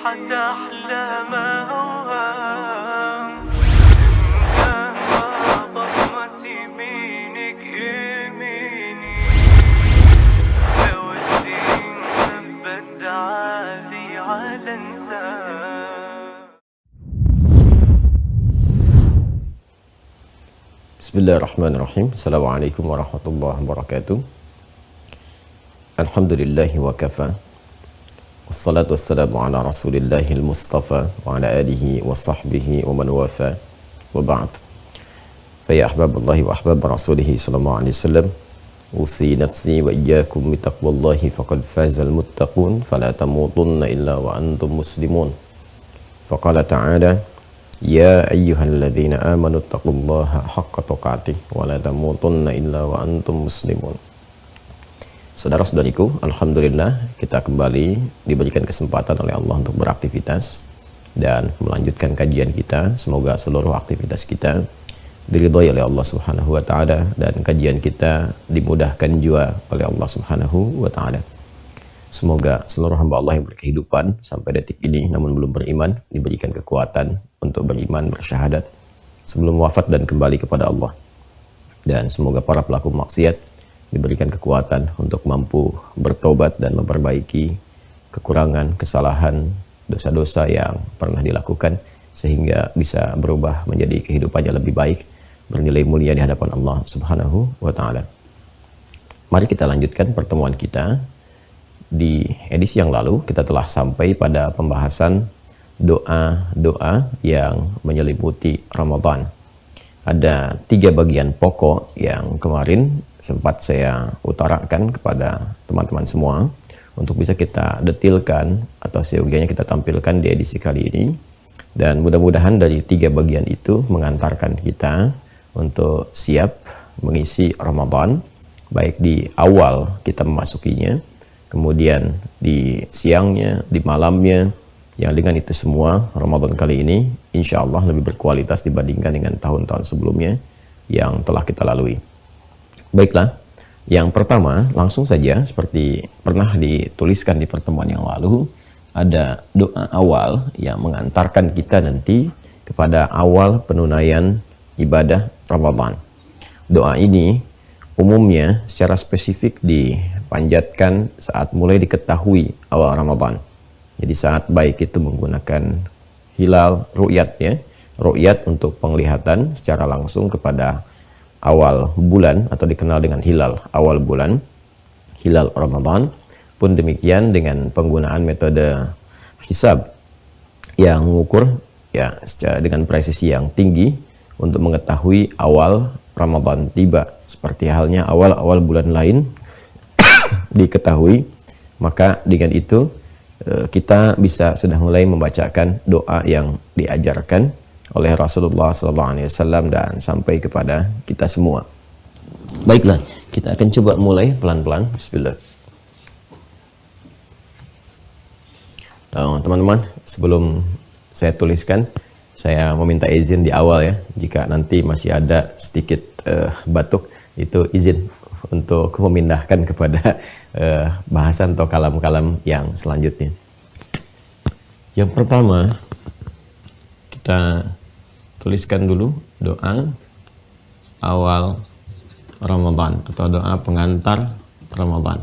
راحت أحلامها ضمت يمينك يميني يا ودي نبت عادي على انسان. Bismillahirrahmanirrahim. Assalamualaikum warahmatullahi wabarakatuh. Alhamdulillahi wa kafa. Wassalatu wassalamu ala rasulillahil mustafa wa ala alihi wa sahbihi wa man wafa wa ba'd. Faya ahbaballahi wa ahbab rasulihi sallallahu alaihi wasallam, usi nafsi wa iyyakum bitaqwallahi faqad fazal muttaqun fala tamutunna illa wa antum muslimun. Faqala ta'ala ya ayyuhalladzina amanu taqullaha haqqa tuqatih wa la tamutunna illa wa antum muslimun. Saudara-saudariku, alhamdulillah kita kembali diberikan kesempatan oleh Allah untuk beraktivitas dan melanjutkan kajian kita. Semoga seluruh aktivitas kita diridhai oleh Allah Subhanahu wa taala dan kajian kita dimudahkan juga oleh Allah Subhanahu wa taala. Semoga seluruh hamba Allah yang berkehidupan sampai detik ini namun belum beriman diberikan kekuatan untuk beriman, bersyahadat sebelum wafat dan kembali kepada Allah. Dan semoga para pelaku maksiat diberikan kekuatan untuk mampu bertobat dan memperbaiki kekurangan, kesalahan, dosa-dosa yang pernah dilakukan sehingga bisa berubah menjadi kehidupannya lebih baik, bernilai mulia di hadapan Allah Subhanahu wa taala. Mari kita lanjutkan pertemuan kita. Di edisi yang lalu kita telah sampai pada pembahasan doa-doa yang menyelimuti Ramadan. Ada 3 bagian pokok yang kemarin sempat saya utarakan kepada teman-teman semua untuk bisa kita detilkan atau seyogianya kita tampilkan di edisi kali ini. Dan mudah-mudahan dari 3 bagian itu mengantarkan kita untuk siap mengisi Ramadan, baik di awal kita memasukinya, kemudian di siangnya, di malamnya, yang dengan itu semua Ramadan kali ini insya Allah lebih berkualitas dibandingkan dengan tahun-tahun sebelumnya yang telah kita lalui. Baiklah, yang pertama langsung saja seperti pernah dituliskan di pertemuan yang lalu, ada doa awal yang mengantarkan kita nanti kepada awal penunaian ibadah Ramadan. Doa ini umumnya secara spesifik dipanjatkan saat mulai diketahui awal Ramadan. Jadi saat baik itu menggunakan hilal ru'yat ya, ru'yat untuk penglihatan secara langsung kepada awal bulan atau dikenal dengan hilal awal bulan, hilal Ramadan. Pun demikian dengan penggunaan metode hisab yang mengukur ya dengan presisi yang tinggi untuk mengetahui awal Ramadan tiba, seperti halnya awal-awal bulan lain diketahui. Maka dengan itu kita bisa sudah mulai membacakan doa yang diajarkan oleh Rasulullah SAW dan sampai kepada kita semua. Baiklah, kita akan coba mulai pelan-pelan. Bismillah. Nah, teman-teman, sebelum saya tuliskan, saya meminta izin di awal ya, jika nanti masih ada sedikit batuk, itu izin untuk memindahkan kepada bahasan atau kalam-kalam yang selanjutnya. Yang pertama, kita tuliskan dulu doa awal Ramadan atau doa pengantar Ramadan.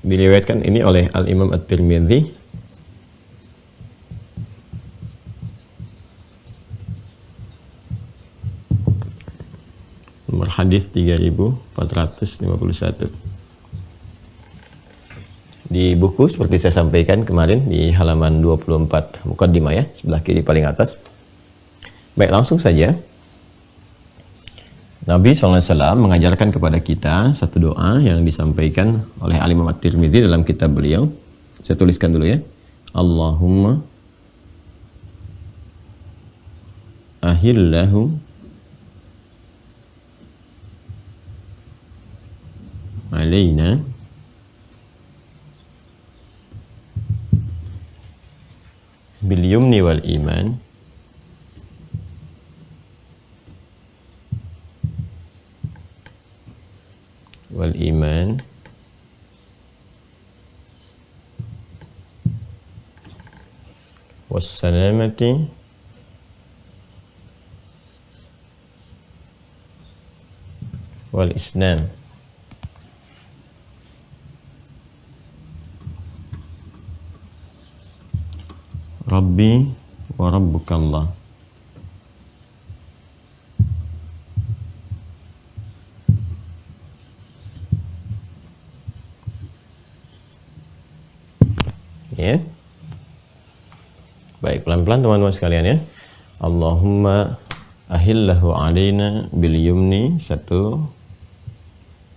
Diriwayatkan ini oleh Al-Imam At-Tirmidzi nomor hadis 3451. Di buku seperti saya sampaikan kemarin di halaman 24 mukaddimah ya, sebelah kiri paling atas. Baik, langsung saja. Nabi SAW mengajarkan kepada kita satu doa yang disampaikan oleh Al-Imam At-Tirmidzi dalam kitab beliau. Saya tuliskan dulu ya. Allahumma ahillahu alaina bil yumni wal iman wal iman was salamati wal islam. Rabbi wa rabbukallah. Ya. Baik, pelan-pelan teman-teman sekalian ya. Allahumma ahillahu alaina bil yumni 1,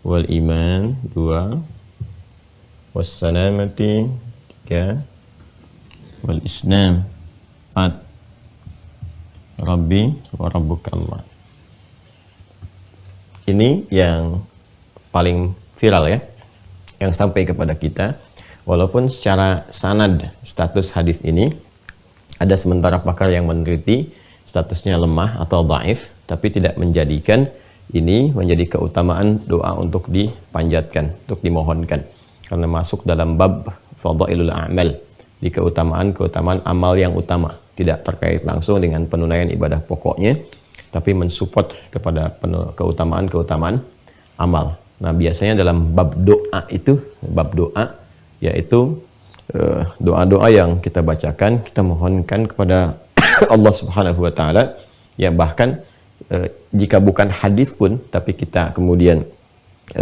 wal iman 2, was salamati 3, wal islam 4, Rabbi wa rabbukallah. Ini yang paling viral ya, yang sampai kepada kita. Walaupun secara sanad status hadis ini ada sementara pakar yang meneliti statusnya lemah atau dhaif, tapi tidak menjadikan ini menjadi keutamaan doa untuk dipanjatkan, untuk dimohonkan, karena masuk dalam bab fadhailul a'mal, di keutamaan amal yang utama, tidak terkait langsung dengan penunaian ibadah pokoknya, tapi mensupport kepada keutamaan amal. Nah, biasanya dalam bab doa itu, bab doa yaitu doa-doa yang kita bacakan, kita mohonkan kepada Allah Subhanahu wa taala, yang bahkan jika bukan hadis pun, tapi kita kemudian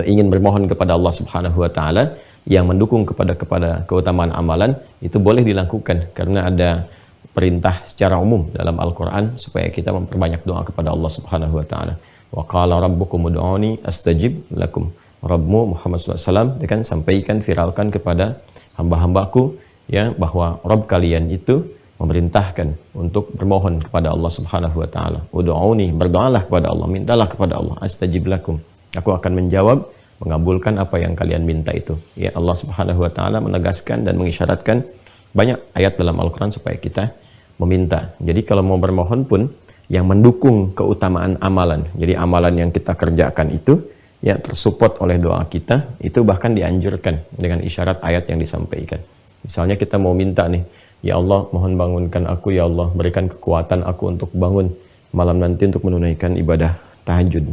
ingin bermohon kepada Allah Subhanahu wa taala yang mendukung kepada keutamaan amalan, itu boleh dilakukan karena ada perintah secara umum dalam Al-Qur'an supaya kita memperbanyak doa kepada Allah Subhanahu wa taala. Wa qala rabbukum ud'uni astajib lakum. Rabbmu Muhammad SAW kan sampaikan, viralkan kepada hamba-hambaku ya, bahwa Rabb kalian itu memerintahkan untuk bermohon kepada Allah Subhanahu wa taala. Ud'uni, berdoalah kepada Allah, mintalah kepada Allah, astajib lakum. Aku akan menjawab, mengabulkan apa yang kalian minta itu. Ya, Allah Subhanahu wa taala menegaskan dan mengisyaratkan banyak ayat dalam Al-Qur'an supaya kita meminta. Jadi kalau mau bermohon pun yang mendukung keutamaan amalan. Jadi amalan yang kita kerjakan itu ya tersupport oleh doa kita, itu bahkan dianjurkan dengan isyarat ayat yang disampaikan. Misalnya kita mau minta nih, ya Allah mohon bangunkan aku, ya Allah berikan kekuatan aku untuk bangun malam nanti untuk menunaikan ibadah tahajud.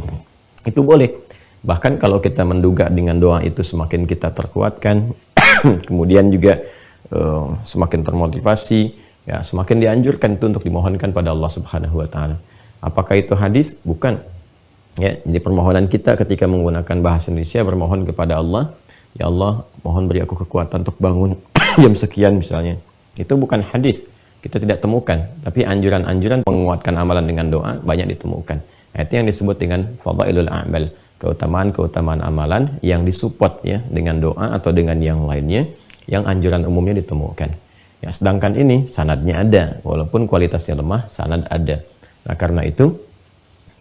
Itu boleh. Bahkan kalau kita menduga dengan doa itu semakin kita terkuatkan, kemudian juga semakin termotivasi, ya semakin dianjurkan itu untuk dimohonkan pada Allah Subhanahu wa taala. Apakah itu hadis? Bukan. Ya, jadi permohonan kita ketika menggunakan bahasa Indonesia bermohon kepada Allah, ya Allah mohon beri aku kekuatan untuk bangun jam sekian misalnya. Itu bukan hadis, kita tidak temukan, tapi anjuran-anjuran menguatkan amalan dengan doa banyak ditemukan. Nah, itu yang disebut dengan fadhailul a'mal, keutamaan amalan yang disupport ya dengan doa atau dengan yang lainnya, yang anjuran umumnya ditemukan. Ya, sedangkan ini sanadnya ada, walaupun kualitasnya lemah, sanad ada. Nah, karena itu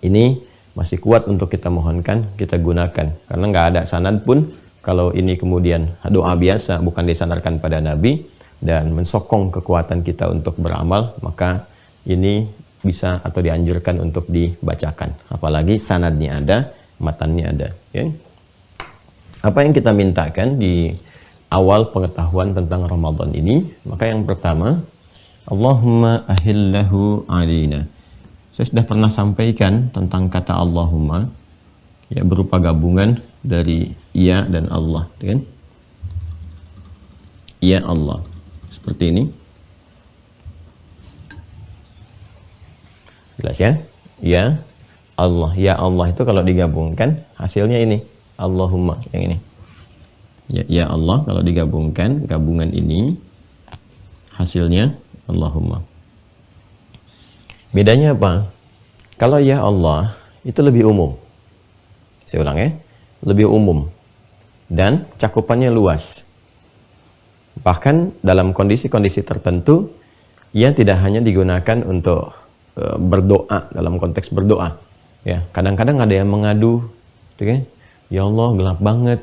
ini masih kuat untuk kita mohonkan, kita gunakan. Karena nggak ada sanad pun, kalau ini kemudian doa biasa, bukan disandarkan pada Nabi, dan mensokong kekuatan kita untuk beramal, maka ini bisa atau dianjurkan untuk dibacakan. Apalagi sanadnya ada, matannya ada. Ya. Apa yang kita mintakan di awal pengetahuan tentang Ramadan ini? Maka yang pertama, Allahumma ahillahu alina. Saya sudah pernah sampaikan tentang kata Allahumma, ya berupa gabungan dari ya dan Allah, kan? Ya Allah, seperti ini. Jelas ya? Ya Allah, ya Allah itu kalau digabungkan hasilnya ini, Allahumma yang ini. Ya Allah kalau digabungkan, gabungan ini hasilnya Allahumma. Bedanya apa? Kalau ya Allah itu lebih umum. Saya ulang ya, lebih umum dan cakupannya luas. Bahkan dalam kondisi-kondisi tertentu, ia tidak hanya digunakan untuk berdoa dalam konteks berdoa. Ya, kadang-kadang ada yang mengadu, tuh kan? Ya Allah gelap banget.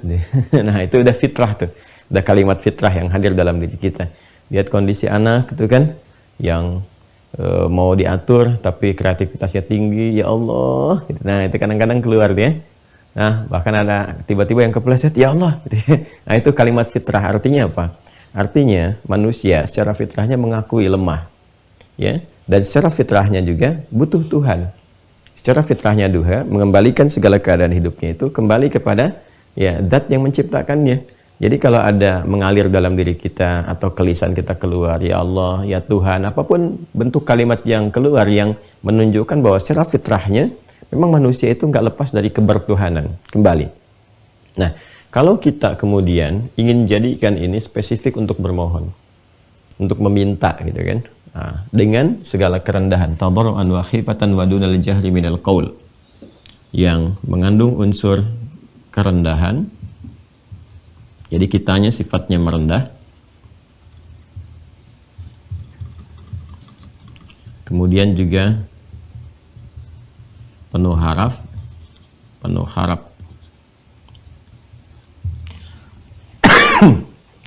Nah itu udah fitrah tuh, udah kalimat fitrah yang hadir dalam diri kita. Lihat kondisi anak itu kan, yang mau diatur tapi kreativitasnya tinggi, ya Allah gitu. Nah itu kadang-kadang keluar dia. Nah, bahkan ada tiba-tiba yang kepleset, ya Allah. Nah, itu kalimat fitrah. Artinya apa? Artinya manusia secara fitrahnya mengakui lemah, ya, dan secara fitrahnya juga butuh Tuhan. Secara fitrahnya juga mengembalikan segala keadaan hidupnya itu kembali kepada ya zat yang menciptakannya. Jadi kalau ada mengalir dalam diri kita atau kelisan kita keluar, ya Allah, ya Tuhan, apapun bentuk kalimat yang keluar yang menunjukkan bahwa secara fitrahnya memang manusia itu nggak lepas dari kebertuhanan kembali. Nah, kalau kita kemudian ingin jadikan ini spesifik untuk bermohon, untuk meminta gitu kan, nah, dengan segala kerendahan, tadarruan wa khifatan wa dunal jahri minal qaul, yang mengandung unsur kerendahan. Jadi kitanya sifatnya merendah, kemudian juga penuh harap,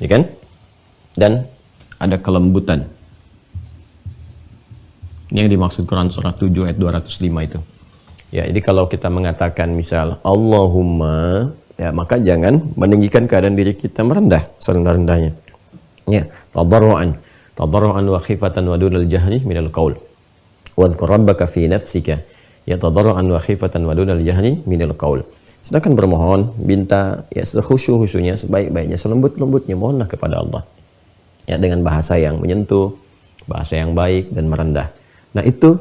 ya kan? Dan ada kelembutan. Ini yang dimaksud Quran surah 7 ayat 205 itu. Ya, jadi kalau kita mengatakan misal Allahumma, ya maka jangan meninggikan keadaan diri kita merendah serendah-rendahnya. Ya, tadarruan wa khifatan wa dunal jahri minal qaul. Wadhkur rabbaka fi nafsika ya tadarruan wa khifatan wa dunal jahri minal qaul. Sedangkan bermohon, minta ya sekhusyuk-khusyuknya, sebaik-baiknya, selembut-lembutnya mohonlah kepada Allah. Ya, dengan bahasa yang menyentuh, bahasa yang baik dan merendah. Nah, itu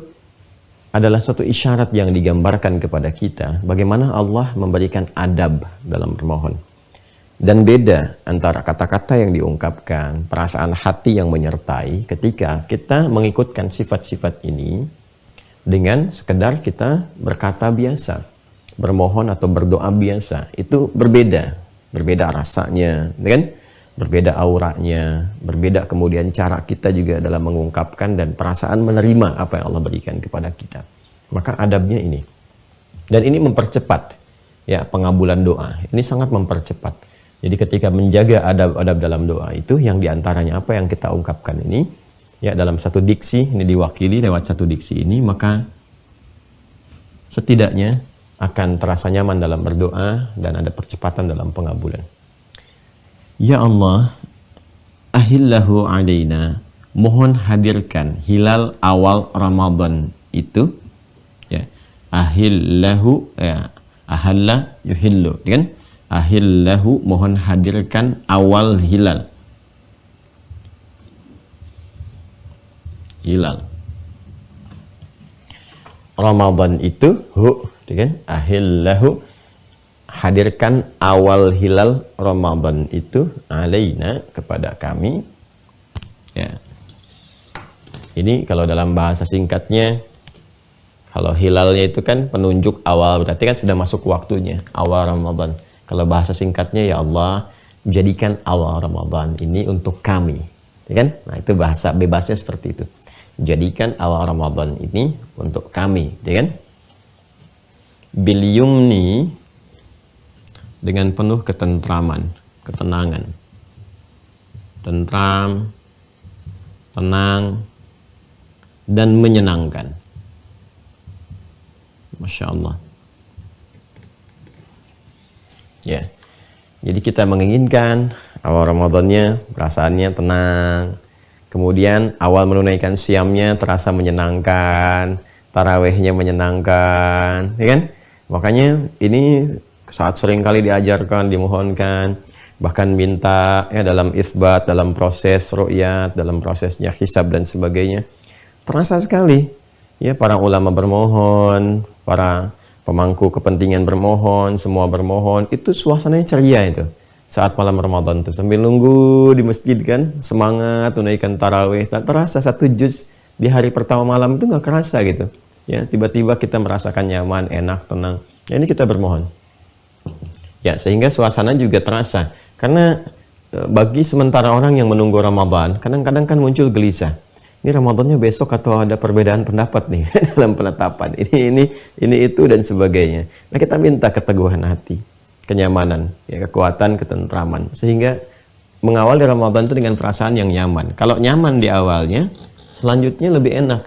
adalah satu isyarat yang digambarkan kepada kita bagaimana Allah memberikan adab dalam bermohon. Dan beda antara kata-kata yang diungkapkan, perasaan hati yang menyertai ketika kita mengikutkan sifat-sifat ini dengan sekedar kita berkata biasa, bermohon atau berdoa biasa. Itu berbeda rasanya, kan? Berbeda auranya, berbeda kemudian cara kita juga dalam mengungkapkan dan perasaan menerima apa yang Allah berikan kepada kita. Maka adabnya ini. Dan ini mempercepat ya pengabulan doa. Ini sangat mempercepat. Jadi ketika menjaga adab-adab dalam doa itu yang diantaranya apa yang kita ungkapkan ini ya dalam satu diksi, ini diwakili lewat satu diksi ini, maka setidaknya akan terasa nyaman dalam berdoa dan ada percepatan dalam pengabulan. Ya Allah, ahillahu alaina, mohon hadirkan hilal awal Ramadan itu, ya, ahillahu, ya, ahalla yuhillu, kan? Ahillahu, mohon hadirkan awal hilal. Hilal Ramadan itu, kan? Ahillahu, hadirkan awal hilal Ramadan itu alaina, kepada kami. Ya. Ini kalau dalam bahasa singkatnya, kalau hilalnya itu kan penunjuk awal, berarti kan sudah masuk waktunya, awal Ramadan. Kalau bahasa singkatnya, ya Allah, jadikan awal Ramadan ini untuk kami. Ya kan? Nah, itu bahasa bebasnya seperti itu. Jadikan awal Ramadan ini untuk kami, ya kan? Bil yumni, dengan penuh ketentraman, ketenangan, tentram, tenang, dan menyenangkan. Masya Allah. Ya, jadi kita menginginkan awal Ramadannya perasaannya tenang, kemudian awal menunaikan siamnya terasa menyenangkan, tarawehnya menyenangkan, ya kan? Makanya ini saat sering kali diajarkan, dimohonkan, bahkan minta ya dalam isbat, dalam proses ru'yat, dalam prosesnya hisab dan sebagainya. Terasa sekali ya para ulama bermohon, para pemangku kepentingan bermohon, semua bermohon, itu suasananya ceria itu. Saat malam Ramadan tuh sambil nunggu di masjid kan, semangat tunaikan tarawih, tak terasa satu juz di hari pertama malam itu nggak kerasa gitu. Ya, tiba-tiba kita merasakan nyaman, enak, tenang. Ya, ini kita bermohon. Ya, sehingga suasana juga terasa. Karena bagi sementara orang yang menunggu Ramadan, kadang-kadang kan muncul gelisah. Ini Ramadannya besok atau ada perbedaan pendapat nih dalam penetapan. Ini itu dan sebagainya. Nah, kita minta keteguhan hati, kenyamanan, ya, kekuatan, ketentraman. Sehingga mengawali Ramadan itu dengan perasaan yang nyaman. Kalau nyaman di awalnya, selanjutnya lebih enak.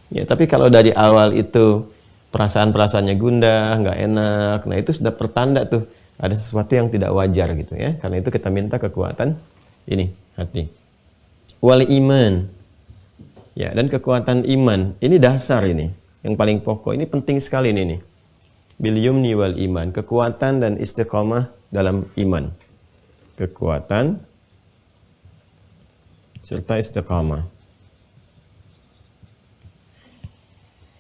Ya, tapi kalau dari awal itu Perasaan-perasaannya gundah, nggak enak. Nah, itu sudah pertanda tuh ada sesuatu yang tidak wajar gitu ya. Karena itu kita minta kekuatan ini hati. Wal iman. Ya, dan kekuatan iman. Ini dasar ini. Yang paling pokok. Ini penting sekali ini nih. Bil yumni wal iman. Kekuatan dan istiqamah dalam iman. Kekuatan serta istiqamah.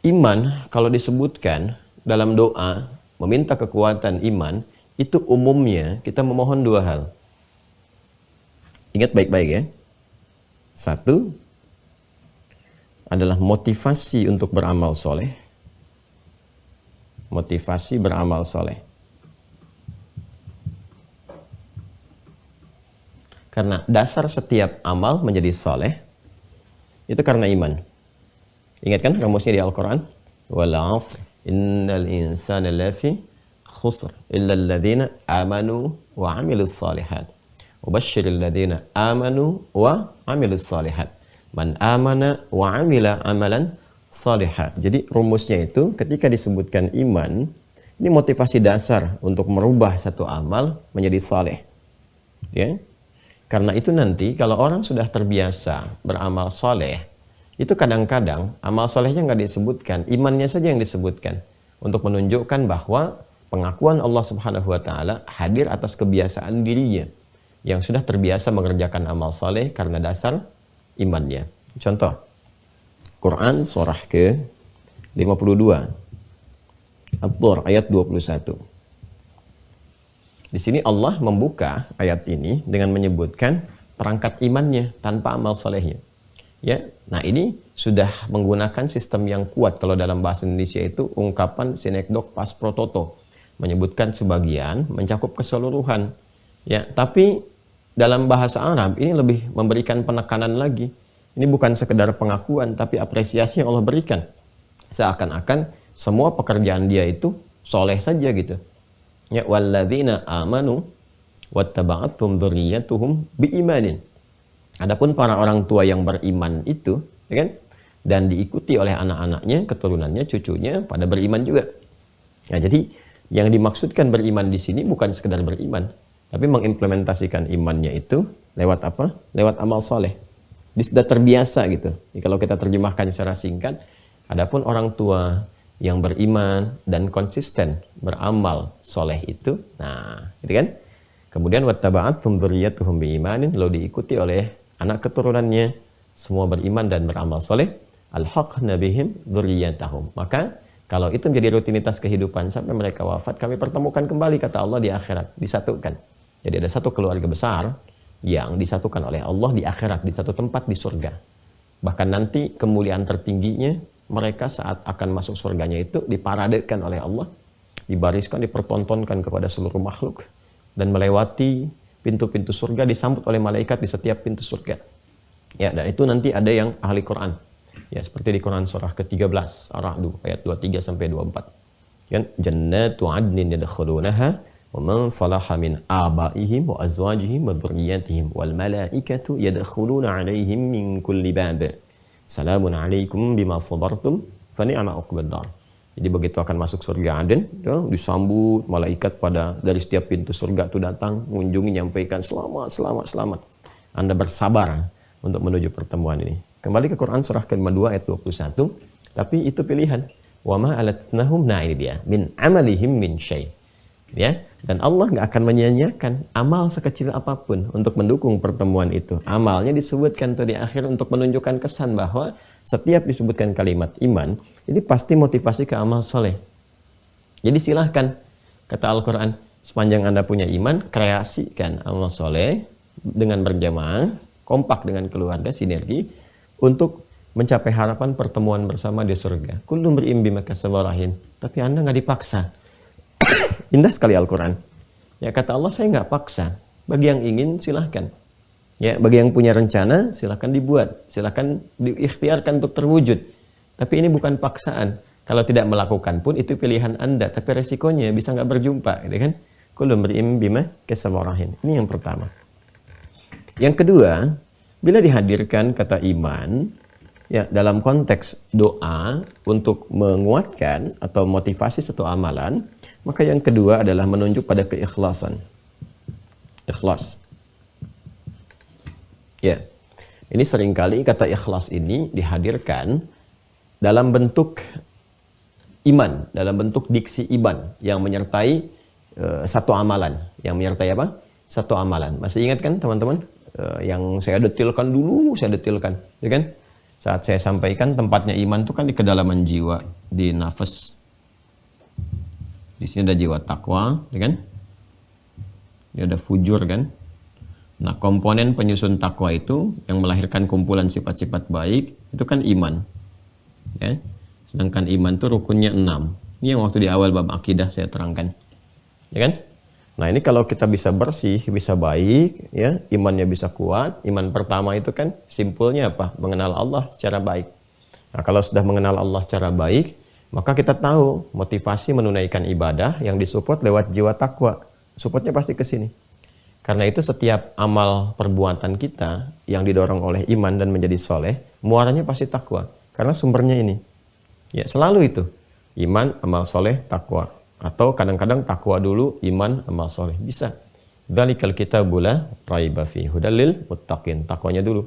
Iman kalau disebutkan dalam doa meminta kekuatan iman, itu umumnya kita memohon dua hal. Ingat baik-baik ya. Satu adalah motivasi untuk beramal soleh. Motivasi beramal soleh. Karena dasar setiap amal menjadi soleh itu karena iman. Ingat kan rumusnya di Al-Quran? Wal 'asr innal insana lafi khusr illa alladhina amanu wa 'amilus shalihat. Wa basyiril ladzina amanu wa 'amilus shalihat. Man amana wa 'amila amalan shalihat. Jadi rumusnya itu ketika disebutkan iman, ini motivasi dasar untuk merubah satu amal menjadi saleh. Ya. Karena itu nanti kalau orang sudah terbiasa beramal saleh, itu kadang-kadang amal solehnya nggak disebutkan, imannya saja yang disebutkan untuk menunjukkan bahwa pengakuan Allah Subhanahu wa taala hadir atas kebiasaan dirinya yang sudah terbiasa mengerjakan amal soleh karena dasar imannya. Contoh, Quran surah ke-52 At-Tur ayat 21. Di sini Allah membuka ayat ini dengan menyebutkan perangkat imannya tanpa amal solehnya. Ya, nah ini sudah menggunakan sistem yang kuat. Kalau dalam bahasa Indonesia itu ungkapan sinekdok pas pro toto, menyebutkan sebagian, mencakup keseluruhan. Ya, tapi dalam bahasa Arab ini lebih memberikan penekanan lagi. Ini bukan sekedar pengakuan, tapi apresiasi yang Allah berikan. Seakan-akan semua pekerjaan dia itu soleh saja gitu. Ya, walladzina amanu wattaba'athum dzurriyyatuhum biimanin. Adapun para orang tua yang beriman itu, ya kan, dan diikuti oleh anak-anaknya, keturunannya, cucunya pada beriman juga. Nah, jadi yang dimaksudkan beriman di sini bukan sekedar beriman, tapi mengimplementasikan imannya itu lewat apa? Lewat amal soleh. Dia sudah terbiasa gitu. Jadi, kalau kita terjemahkan secara singkat, adapun orang tua yang beriman dan konsisten beramal soleh itu, nah, gitu kan? Kemudian wattaba'athum dzurriyyatuhum biimanin, lalu diikuti oleh anak keturunannya semua beriman dan beramal soleh, alhaqna bihim dzurriyyatahum. Maka kalau itu menjadi rutinitas kehidupan sampai mereka wafat, kami pertemukan kembali, kata Allah, di akhirat, disatukan. Jadi ada satu keluarga besar yang disatukan oleh Allah di akhirat, di satu tempat di surga. Bahkan nanti kemuliaan tertingginya mereka saat akan masuk surganya itu diparadekan oleh Allah, dibariskan, dipertontonkan kepada seluruh makhluk, dan melewati pintu-pintu surga, disambut oleh malaikat di setiap pintu surga. Ya, dan itu nanti ada yang ahli Quran. Ya, seperti di Quran surah ke-13 Ar-Ra'd ayat 23 sampai 24. Ya, jannatu 'adnin yadkhulunaha wa man salaha min abaihim wa azwajihim wa dzurriyyatihim wal malaikatu yadkhuluna 'alaihim min kulli bab. Salamun 'alaikum bima sabartum fa ni'ma 'uqbad dar. Jadi begitu akan masuk surga Aden, ya, disambut malaikat pada dari setiap pintu surga itu datang, mengunjungi, nyampaikan selamat, selamat, selamat. Anda bersabar untuk menuju pertemuan ini. Kembali ke Quran surah ke-52 ayat 21, tapi itu pilihan. Wa ma alatnahum, nah ini dia, min amalihim min syai'. Ya, dan Allah nggak akan menyia-nyiakan amal sekecil apapun untuk mendukung pertemuan itu. Amalnya disebutkan tadi akhir untuk menunjukkan kesan bahwa setiap disebutkan kalimat iman, ini pasti motivasi ke amal soleh. Jadi silahkan, kata Al-Quran, sepanjang Anda punya iman, kreasikan amal soleh dengan berjamaah, kompak dengan keluarga, sinergi, untuk mencapai harapan pertemuan bersama di surga. Kullu mri'in bima kasaba rahin. Tapi Anda nggak dipaksa. Indah sekali Al-Quran. Ya, kata Allah, saya nggak paksa. Bagi yang ingin, silahkan. Ya, bagi yang punya rencana, silahkan dibuat. Silahkan diikhtiarkan untuk terwujud. Tapi ini bukan paksaan. Kalau tidak melakukan pun, itu pilihan Anda. Tapi resikonya bisa nggak berjumpa. Gitu kan? Kullu mri'in bima kasaba rahin. Ini yang pertama. Yang kedua, bila dihadirkan kata iman, Ya, dalam konteks doa untuk menguatkan atau motivasi satu amalan, maka yang kedua adalah menunjuk pada keikhlasan. Ikhlas. Ya. Ini seringkali kata ikhlas ini dihadirkan dalam bentuk iman, dalam bentuk diksi iman yang menyertai satu amalan. Yang menyertai apa? Satu amalan. Masih ingat kan teman-teman? Yang saya detilkan dulu, saya detilkan. Ya kan? Saat saya sampaikan tempatnya iman itu kan di kedalaman jiwa, di nafas. Di sini ada jiwa takwa, ya kan? Ini ada fujur kan? Nah, komponen penyusun takwa itu yang melahirkan kumpulan sifat-sifat baik itu kan iman. Ya. Sedangkan iman itu rukunnya 6. Ini yang waktu di awal bab akidah saya terangkan. Ya kan? Nah, ini kalau kita bisa bersih, bisa baik, ya, imannya bisa kuat. Iman pertama itu kan simpulnya apa? Mengenal Allah secara baik. Nah, kalau sudah mengenal Allah secara baik, maka kita tahu motivasi menunaikan ibadah yang disupport lewat jiwa takwa. Supportnya pasti ke sini. Karena itu setiap amal perbuatan kita yang didorong oleh iman dan menjadi soleh, muaranya pasti takwa. Karena sumbernya ini. Ya, selalu itu. Iman, amal soleh, takwa. Atau kadang-kadang takwa dulu, iman, amal soleh. Bisa. Dzalikal kitabu la raiba fihi hudal lil muttaqin. Takwanya dulu.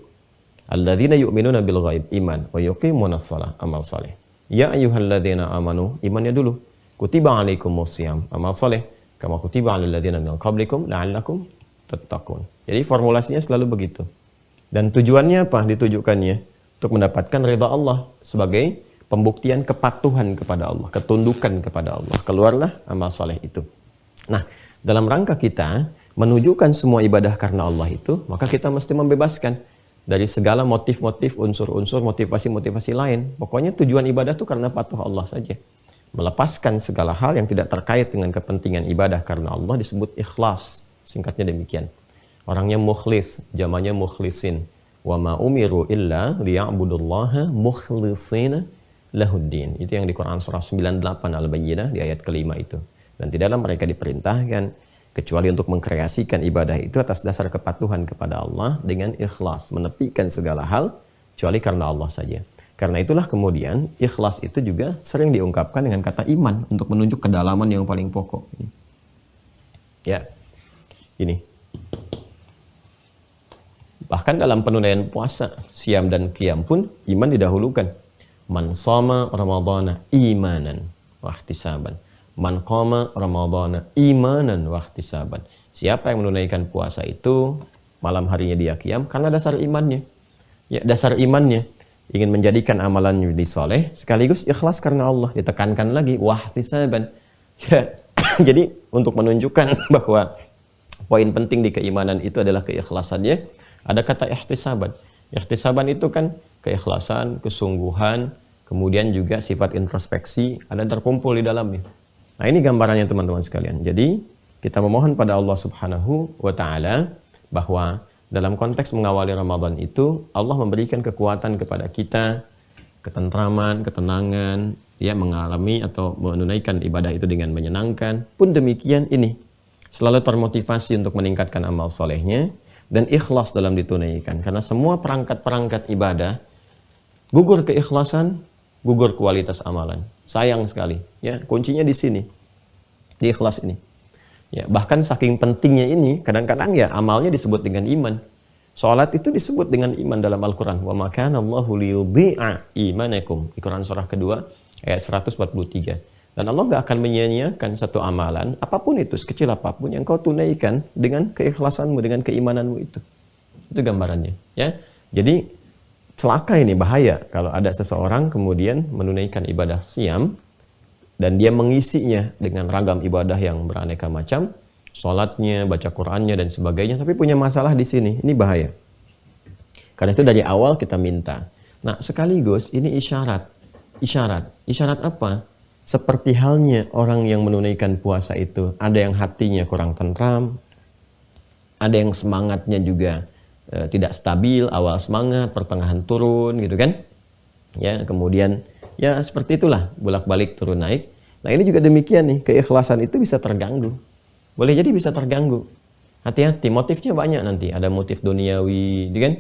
Alladzina yu'minuna bil ghaib, iman, wa yuqimunas shalah, amal soleh. Ya ayyuhalladzina amanu, imannya dulu. Kutiba alaikumus shiyam, amal soleh. Kama kutiba alal ladzina min qablikum la'allakum tattaqun. Jadi formulasinya selalu begitu. Dan tujuannya apa? Ditujukannya untuk mendapatkan ridha Allah sebagai pembuktian kepatuhan kepada Allah, ketundukan kepada Allah. Keluarlah amal soleh itu. Nah, dalam rangka kita menunjukkan semua ibadah karena Allah itu, maka kita mesti membebaskan dari segala motif-motif, unsur-unsur, motivasi-motivasi lain. Pokoknya tujuan ibadah itu karena patuh Allah saja. Melepaskan segala hal yang tidak terkait dengan kepentingan ibadah karena Allah disebut ikhlas. Singkatnya demikian. Orangnya mukhlis, jamannya mukhlisin. Wa ma umiru illa liya'budullaha mukhlishina lahuddin. Itu yang di Quran surah 98 Al-Bayyinah di ayat kelima itu. Dan tidaklah mereka diperintahkan kecuali untuk mengkreasikan ibadah itu atas dasar kepatuhan kepada Allah dengan ikhlas, menepikan segala hal kecuali karena Allah saja. Karena itulah kemudian ikhlas itu juga sering diungkapkan dengan kata iman untuk menunjuk kedalaman yang paling pokok. Ya. Ini. Bahkan dalam penunaian puasa, siam dan qiyam pun iman didahulukan. Man shoma ramadhana imanan wa ihtisaban. Man qama ramadhana imanan wa ihtisaban. Siapa yang menunaikan puasa itu malam harinya dia qiyam karena dasar imannya. Ya, dasar imannya ingin menjadikan amalannya jadi soleh sekaligus ikhlas karena Allah. Ditekankan lagi wa ihtisaban. Ya, jadi untuk menunjukkan bahwa poin penting di keimanan itu adalah keikhlasannya. Ada kata ihtisaban. Ihtisaban itu kan keikhlasan, kesungguhan, kemudian juga sifat introspeksi ada terkumpul di dalamnya. Nah, ini gambarannya teman-teman sekalian. Jadi, kita memohon pada Allah Subhanahu wa taala bahwa dalam konteks mengawali Ramadan itu Allah memberikan kekuatan kepada kita, ketentraman, ketenangan, ya mengalami atau menunaikan ibadah itu dengan menyenangkan. Pun demikian ini selalu termotivasi untuk meningkatkan amal solehnya dan ikhlas dalam ditunaikan. Karena semua perangkat-perangkat ibadah gugur keikhlasan, gugur kualitas amalan. Sayang sekali. Ya, kuncinya di sini, di ikhlas ini. Ya, bahkan saking pentingnya ini, kadang-kadang ya amalnya disebut dengan iman. Salat itu disebut dengan iman dalam Al-Quran. Wa ma kana Allahu liyudhi'a imanakum. Di Quran surah kedua ayat 143. Dan Allah gak akan menyia-nyiakan satu amalan, apapun itu, sekecil apapun yang kau tunaikan dengan keikhlasanmu, dengan keimananmu itu. Itu gambarannya. Ya. Jadi, celaka ini, bahaya kalau ada seseorang kemudian menunaikan ibadah siam, dan dia mengisinya dengan ragam ibadah yang beraneka macam, sholatnya, baca Qur'annya, dan sebagainya, tapi punya masalah di sini. Ini bahaya. Karena itu dari awal kita minta. Nah, sekaligus ini isyarat. Isyarat apa? Seperti halnya orang yang menunaikan puasa itu, ada yang hatinya kurang tentram, ada yang semangatnya juga tidak stabil, awal semangat, pertengahan turun, gitu kan? Ya, kemudian ya seperti itulah, bolak-balik turun naik. Nah, ini juga demikian nih, keikhlasan itu bisa terganggu. Boleh jadi bisa terganggu. Hati-hati, motifnya banyak nanti. Ada motif duniawi, gitu kan?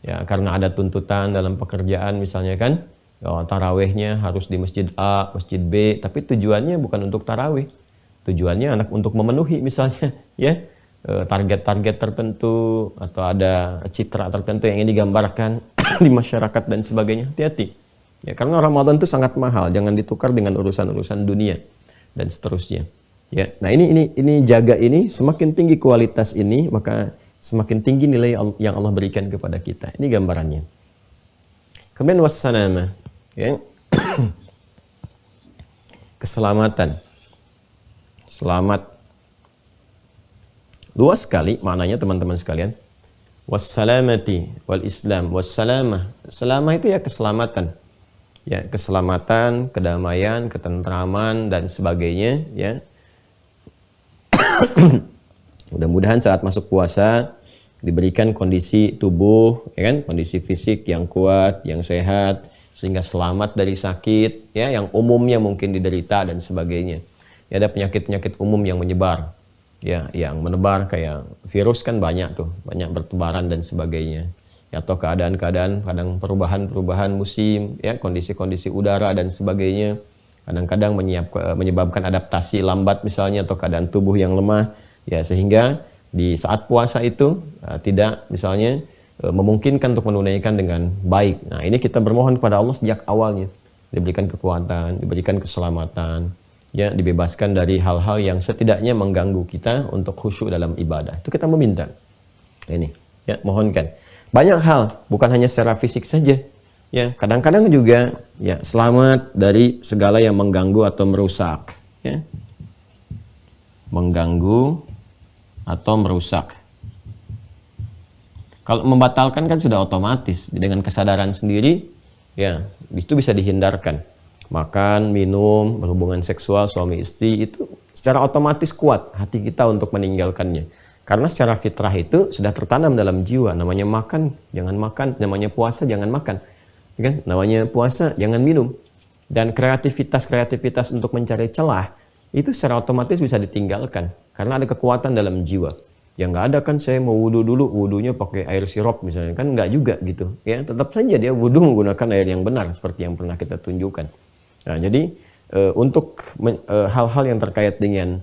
Ya, karena ada tuntutan dalam pekerjaan misalnya kan, tarawihnya harus di masjid A, masjid B, tapi tujuannya bukan untuk tarawih. Tujuannya anak untuk memenuhi misalnya, ya, target-target tertentu atau ada citra tertentu yang ingin digambarkan di masyarakat dan sebagainya. Hati-hati. Ya, karena Ramadan itu sangat mahal, jangan ditukar dengan urusan-urusan dunia dan seterusnya. Ya, nah ini jaga ini, semakin tinggi kualitas ini, maka semakin tinggi nilai yang Allah berikan kepada kita. Ini gambarannya. Kemudian wassalamah, ya. Keselamatan. Selamat. Luas sekali maknanya teman-teman sekalian. Wassalamati wal Islam. Wassalamah. Selamah itu ya keselamatan. Ya, keselamatan, kedamaian, ketentraman dan sebagainya, ya. Mudah-mudahan saat masuk puasa diberikan kondisi tubuh, ya kan, kondisi fisik yang kuat, yang sehat, sehingga selamat dari sakit, ya, yang umumnya mungkin diderita dan sebagainya. Ya, ada penyakit-penyakit umum yang menyebar, ya, yang menebar kayak virus kan banyak tuh, banyak bertebaran dan sebagainya. Ya, atau keadaan-keadaan kadang perubahan-perubahan musim, ya, kondisi-kondisi udara dan sebagainya. Kadang-kadang menyebabkan adaptasi lambat misalnya atau keadaan tubuh yang lemah, ya, sehingga di saat puasa itu tidak misalnya memungkinkan untuk menunaikan dengan baik. Nah, ini kita bermohon kepada Allah sejak awalnya, diberikan kekuatan, diberikan keselamatan, ya, dibebaskan dari hal-hal yang setidaknya mengganggu kita untuk khusyuk dalam ibadah. Itu kita meminta. Ini, ya, mohonkan. Banyak hal, bukan hanya secara fisik saja. Ya, kadang-kadang juga, ya, selamat dari segala yang mengganggu atau merusak, ya. Mengganggu atau merusak. Kalau membatalkan kan sudah otomatis dengan kesadaran sendiri, ya, itu bisa dihindarkan. Makan, minum, berhubungan seksual suami istri itu secara otomatis kuat hati kita untuk meninggalkannya. Karena secara fitrah itu sudah tertanam dalam jiwa. Namanya makan, jangan makan. Namanya puasa, jangan makan. Kan? Namanya puasa, jangan minum. Dan kreativitas untuk mencari celah itu secara otomatis bisa ditinggalkan karena ada kekuatan dalam jiwa. Yang nggak ada kan saya mau wudhu dulu, wudhunya pakai air sirop misalnya, kan nggak juga gitu. Ya, tetap saja dia wudhu menggunakan air yang benar seperti yang pernah kita tunjukkan. Nah, jadi untuk hal-hal yang terkait dengan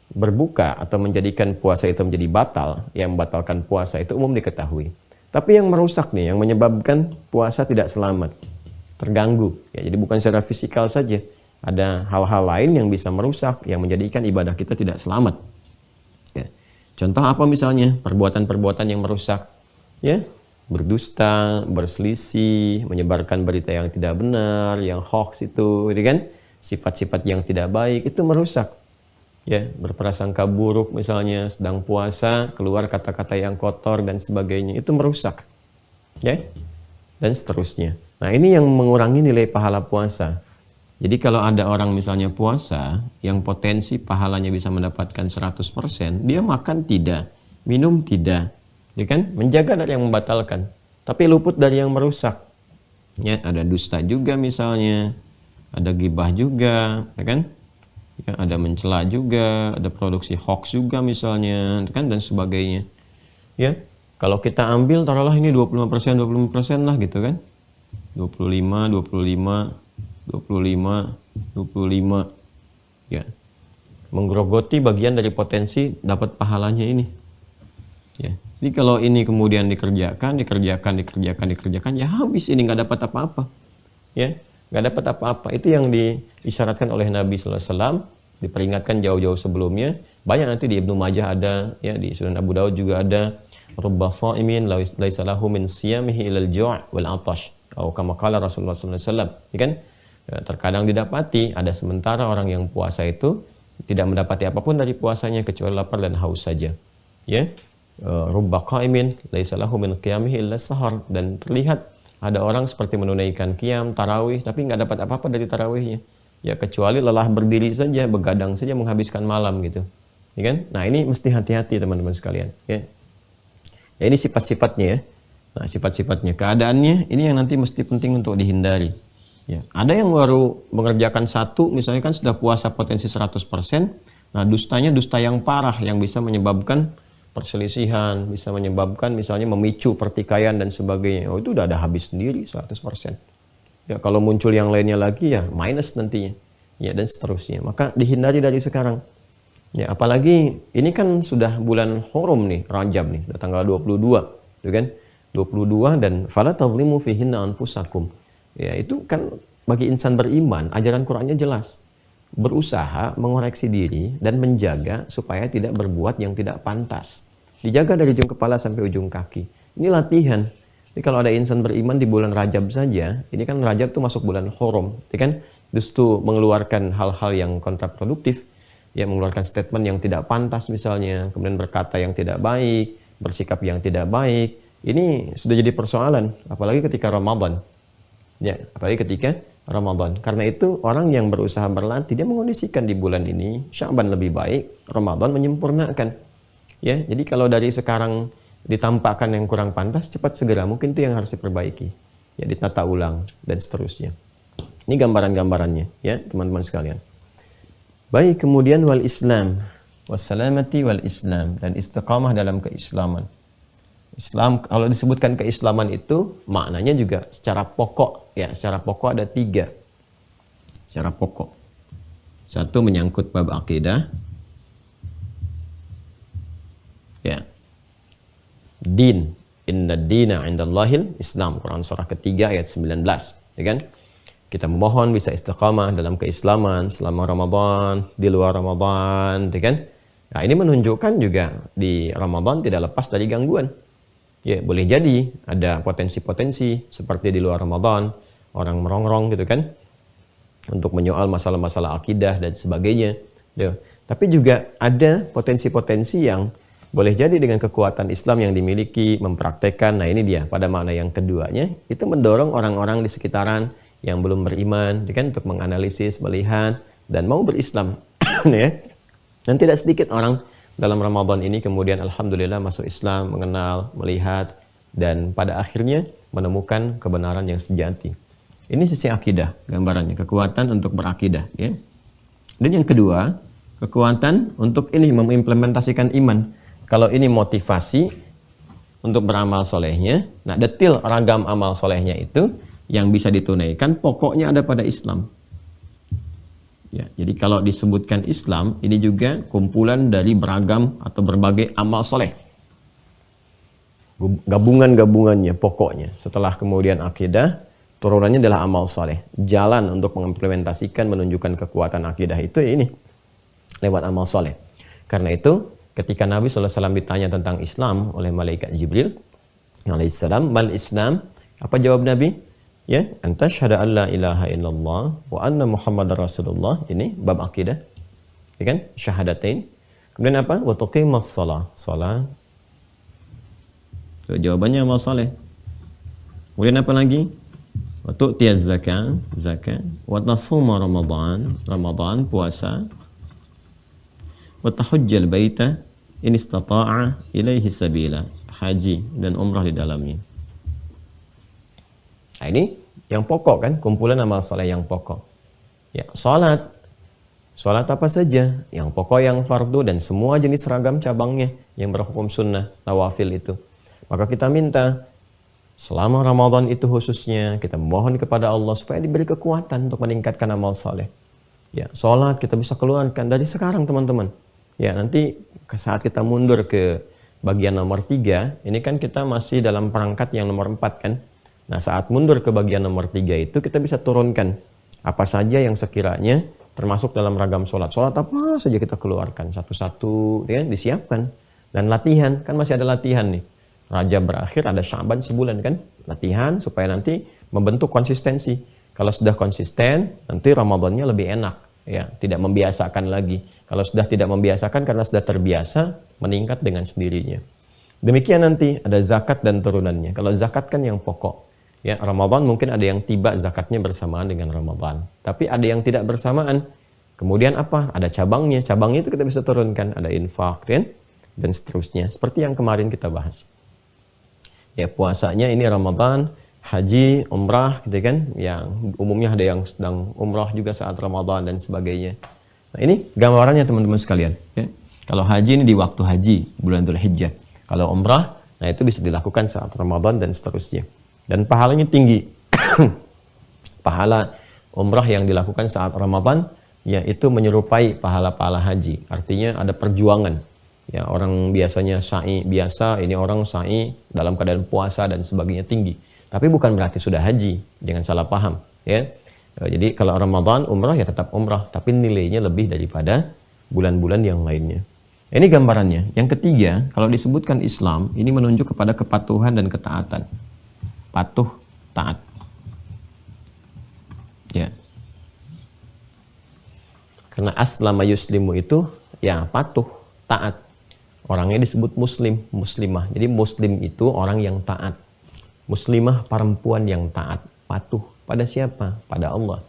berbuka atau menjadikan puasa itu menjadi batal, yang membatalkan puasa itu umum diketahui. Tapi yang merusak nih, yang menyebabkan puasa tidak selamat, terganggu. Ya, jadi bukan secara fisikal saja. Ada hal-hal lain yang bisa merusak, yang menjadikan ibadah kita tidak selamat. Ya. Contoh apa misalnya? Perbuatan-perbuatan yang merusak. Ya, berdusta, berselisih, menyebarkan berita yang tidak benar, yang hoax itu, gitu kan? Sifat-sifat yang tidak baik, itu merusak. Ya, berprasangka buruk misalnya sedang puasa, keluar kata-kata yang kotor dan sebagainya, itu merusak. Ya, dan seterusnya. Nah, ini yang mengurangi nilai pahala puasa. Jadi kalau ada orang misalnya puasa yang potensi pahalanya bisa mendapatkan 100%, dia makan tidak, minum tidak, ya kan? Menjaga dari yang membatalkan, tapi luput dari yang merusak. Ya, ada dusta juga misalnya, ada gibah juga, ya kan? Ya, ada mencela juga, ada produksi hoax juga misalnya, kan, dan sebagainya. Ya, kalau kita ambil taruhlah ini 25% lah gitu kan. 25 ya, menggerogoti bagian dari potensi dapat pahalanya ini. Ya, jadi kalau ini kemudian dikerjakan, ya habis ini nggak dapat apa-apa. Ya, nggak dapat apa-apa. Itu yang diisyaratkan oleh Nabi SAW, diperingatkan jauh-jauh sebelumnya. Banyak nanti di Ibnu Majah ada, ya, di Sunan Abu Daud juga ada. Rubba sha'imin laisa lahu min siyamihi ilal ju' wal 'atash. Atau kama qala Rasulullah SAW, ya kan? Ya, terkadang didapati ada sementara orang yang puasa itu tidak mendapati apapun dari puasanya kecuali lapar dan haus saja. Ya, rubba qa'imin laisa lahu min qiyamihi illa sahar, dan terlihat ada orang seperti menunaikan qiyam tarawih tapi nggak dapat apa-apa dari tarawihnya. Ya, kecuali lelah berdiri saja, begadang saja menghabiskan malam gitu. Ya kan? Nah, ini mesti hati-hati teman-teman sekalian, ya. Ya, ini sifat-sifatnya ya. Nah, sifat-sifatnya, keadaannya ini yang nanti mesti penting untuk dihindari. Ya, ada yang baru mengerjakan satu, misalnya kan sudah puasa potensi 100%, nah dustanya dusta yang parah yang bisa menyebabkan perselisihan, bisa menyebabkan misalnya memicu pertikaian dan sebagainya. Oh, itu udah ada habis sendiri 100%. Ya, kalau muncul yang lainnya lagi ya minus nantinya. Ya, dan seterusnya. Maka dihindari dari sekarang. Ya, apalagi ini kan sudah bulan Hurum nih, Rajab nih, tanggal 22, gitu kan? 22 dan fala tadhlimu fihinna anfusakum. Ya, itu kan bagi insan beriman, ajaran Qur'annya jelas. Berusaha mengoreksi diri dan menjaga supaya tidak berbuat yang tidak pantas. Dijaga dari ujung kepala sampai ujung kaki. Ini latihan. Jadi kalau ada insan beriman di bulan Rajab saja, ini kan Rajab tuh masuk bulan Hurum, ya kan? Justru mengeluarkan hal-hal yang kontraproduktif, ya, mengeluarkan statement yang tidak pantas misalnya, kemudian berkata yang tidak baik, bersikap yang tidak baik. Ini sudah jadi persoalan, apalagi ketika Ramadan. Ya, apalagi ketika Ramadan. Karena itu orang yang berusaha berlatih, dia mengondisikan di bulan ini Sya'ban lebih baik, Ramadan menyempurnakan. Ya, jadi kalau dari sekarang ditampakkan yang kurang pantas, cepat segera, mungkin itu yang harus diperbaiki. Ya, ditata ulang dan seterusnya. Ini gambaran-gambarannya, ya, teman-teman sekalian. Baik, kemudian wal Islam, wassalamati wal Islam, dan istiqamah dalam keislaman. Islam, kalau disebutkan keislaman itu maknanya juga secara pokok, ya, secara pokok ada 3. Secara pokok. 1 menyangkut bab akidah. Ya. Din, inna dina 'indallahil Islam, Quran surah ketiga ayat 19, ya kan? Kita memohon bisa istiqamah dalam keislaman selama Ramadan, di luar Ramadan, ya kan? Nah, ini menunjukkan juga di Ramadan tidak lepas dari gangguan. Ya, boleh jadi ada potensi-potensi seperti di luar Ramadan, orang merongrong gitu kan, untuk menyoal masalah-masalah akidah dan sebagainya. Ya. Tapi juga ada potensi-potensi yang boleh jadi dengan kekuatan Islam yang dimiliki, mempraktekkan. Nah, ini dia pada makna yang keduanya, itu mendorong orang-orang di sekitaran yang belum beriman, ya kan, untuk menganalisis, melihat, dan mau berislam. Ya. Dan tidak sedikit orang dalam Ramadan ini kemudian alhamdulillah masuk Islam, mengenal, melihat, dan pada akhirnya menemukan kebenaran yang sejati. Ini sisi akidah, gambarannya, kekuatan untuk berakidah. Ya. Dan yang kedua, kekuatan untuk ini mengimplementasikan iman. Kalau ini motivasi untuk beramal solehnya, nah detil ragam amal solehnya itu yang bisa ditunaikan, pokoknya ada pada Islam. Ya, jadi kalau disebutkan Islam, ini juga kumpulan dari beragam atau berbagai amal soleh. Gabungan-gabungannya, pokoknya. Setelah kemudian akidah, turunannya adalah amal soleh. Jalan untuk mengimplementasikan, menunjukkan kekuatan akidah itu ini, lewat amal soleh. Karena itu, ketika Nabi SAW ditanya tentang Islam oleh malaikat Jibril, alaihissalam, mal Islam, apa jawab Nabi? Ya, anta syahada an la ilaha illallah wa anna muhammadar rasulullah. Ini bab akidah, ya kan, syahadatain. Kemudian apa? Wa tuqimas shalah, salat. So, jawabannya amal saleh. Kemudian apa lagi? Wa tu'tiyaz zakat, zakat. Wa tasuma ramadan, ramadan, puasa. Wa tahujjal baita in istata'a ilaihi sabila, haji dan umrah di dalamnya. Nah, ini yang pokok kan, kumpulan amal soleh yang pokok. Ya, salat. Salat apa saja? Yang pokok, yang fardu, dan semua jenis ragam cabangnya yang berhukum sunnah, nawafil itu. Maka kita minta selama Ramadan itu khususnya, kita mohon kepada Allah supaya diberi kekuatan untuk meningkatkan amal soleh. Ya, salat kita bisa keluarkan dari sekarang, teman-teman. Ya, nanti saat kita mundur ke bagian nomor 3, ini kan kita masih dalam perangkat yang nomor 4 kan. Nah, saat mundur ke bagian nomor 3 itu kita bisa turunkan apa saja yang sekiranya termasuk dalam ragam sholat. Sholat apa saja kita keluarkan satu-satu, ya, disiapkan. Dan latihan, kan masih ada latihan nih. Rajab berakhir, ada Sya'ban sebulan kan. Latihan supaya nanti membentuk konsistensi. Kalau sudah konsisten, nanti Ramadannya lebih enak. Ya, tidak membiasakan lagi. Kalau sudah tidak membiasakan karena sudah terbiasa, meningkat dengan sendirinya. Demikian nanti ada zakat dan turunannya. Kalau zakat kan yang pokok. Ya, Ramadan mungkin ada yang tiba zakatnya bersamaan dengan Ramadan. Tapi ada yang tidak bersamaan. Kemudian apa? Ada cabangnya. Cabangnya itu kita bisa turunkan. Ada infak, kan? Dan seterusnya. Seperti yang kemarin kita bahas. Ya, puasanya ini Ramadan, haji, umrah, gitu kan? Yang umumnya ada yang sedang umrah juga saat Ramadan dan sebagainya. Nah, ini gambarannya teman-teman sekalian. Ya. Kalau haji ini di waktu haji, bulan Dzulhijjah. Kalau umrah, nah itu bisa dilakukan saat Ramadan dan seterusnya. Dan pahalanya tinggi. Pahala umrah yang dilakukan saat Ramadan, yaitu menyerupai pahala-pahala haji. Artinya ada perjuangan. Ya, orang biasanya sa'i biasa, ini orang sa'i dalam keadaan puasa dan sebagainya tinggi. Tapi bukan berarti sudah haji, jangan salah paham. Ya. Jadi kalau Ramadan umrah ya tetap umrah, tapi nilainya lebih daripada bulan-bulan yang lainnya. Ini gambarannya. Yang ketiga, kalau disebutkan Islam, ini menunjuk kepada kepatuhan dan ketaatan. Patuh, taat. Ya. Karena aslama yuslimu itu ya patuh, taat. Orangnya disebut muslim, muslimah. Jadi muslim itu orang yang taat. Muslimah perempuan yang taat, patuh pada siapa? Pada Allah.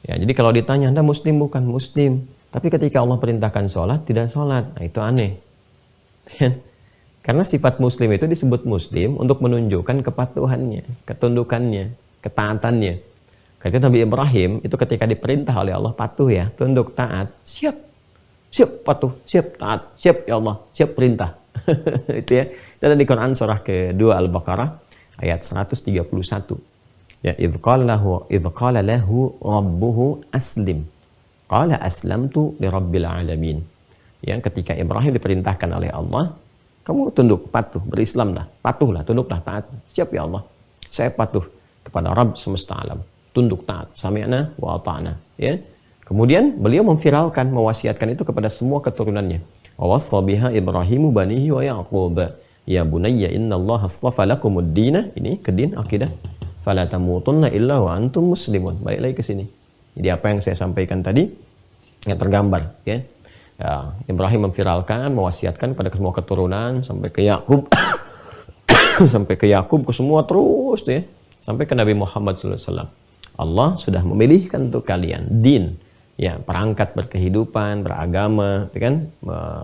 Ya, jadi kalau ditanya, Anda muslim bukan? Muslim. Tapi ketika Allah perintahkan sholat, tidak sholat. Nah, itu aneh. Karena sifat muslim itu disebut muslim untuk menunjukkan kepatuhannya, ketundukannya, ketaatannya. Ketika Nabi Ibrahim itu ketika diperintah oleh Allah patuh ya, tunduk, taat, siap. Siap patuh, siap taat, siap ya Allah, siap perintah. Itu ya. Itu ada di Quran surah kedua Al-Baqarah ayat 131. Ya, idz qala lahu rabbuhu aslim. Qala aslamtu lirabbil alamin. Ya, ketika Ibrahim diperintahkan oleh Allah, kamu tunduk, patuh, berislamlah, patuhlah, tunduklah, taat. Siap ya Allah. Saya patuh kepada Rabb semesta alam. Tunduk, taat, sami'na wa ata'na. Ya. Kemudian beliau memviralkan, mewasiatkan itu kepada semua keturunannya. Wa wassa biha Ibrahimu banihi wa Yaqub. Ya bunayya innallaha astafa lakumud dina. Ini ke din akidah. Fala tamutunna illa wa antum muslimun. Balik lagi ke sini. Jadi apa yang saya sampaikan tadi yang tergambar ya. Ya, Ibrahim memviralkan, mewasiatkan pada semua keturunan sampai ke Yakub. Sampai ke Yakub ke semua terus ya. Sampai ke Nabi Muhammad SAW. Allah sudah memilihkan untuk kalian din, ya, perangkat berkehidupan, beragama, kan,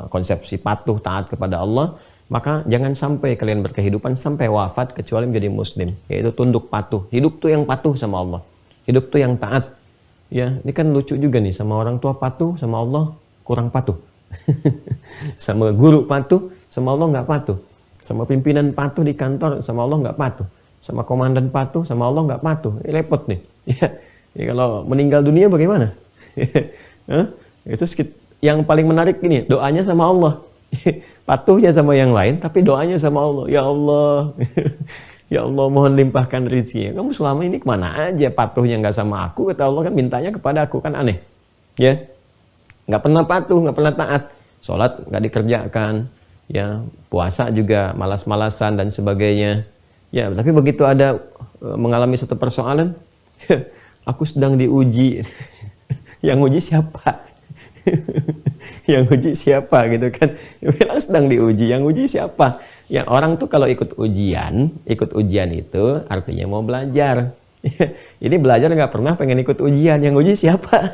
konsepsi patuh taat kepada Allah. Maka jangan sampai kalian berkehidupan sampai wafat kecuali menjadi muslim, yaitu tunduk patuh. Hidup tuh yang patuh sama Allah, hidup tuh yang taat. Ya, ini kan lucu juga nih, sama orang tua patuh, sama Allah kurang patuh. Sama guru patuh, sama Allah nggak patuh. Sama pimpinan patuh di kantor, sama Allah nggak patuh. Sama komandan patuh, sama Allah nggak patuh. Ini repot nih. Ya, kalau meninggal dunia bagaimana? Itu yang paling menarik ini, doanya sama Allah. Patuhnya sama yang lain, tapi doanya sama Allah. Ya Allah, ya Allah mohon limpahkan rezeki. Kamu selama ini kemana aja patuhnya nggak sama aku? Kata Allah kan mintanya kepada aku, kan aneh. Ya, nggak pernah patuh, nggak pernah taat. Sholat nggak dikerjakan. Ya, puasa juga malas-malasan dan sebagainya. Ya, tapi begitu ada mengalami satu persoalan, aku sedang diuji. Yang uji siapa? Yang uji siapa gitu kan? Bilang sedang diuji, yang uji siapa? Ya, orang tuh kalau ikut ujian itu artinya mau belajar. Ini belajar nggak pernah pengen ikut ujian, yang uji siapa?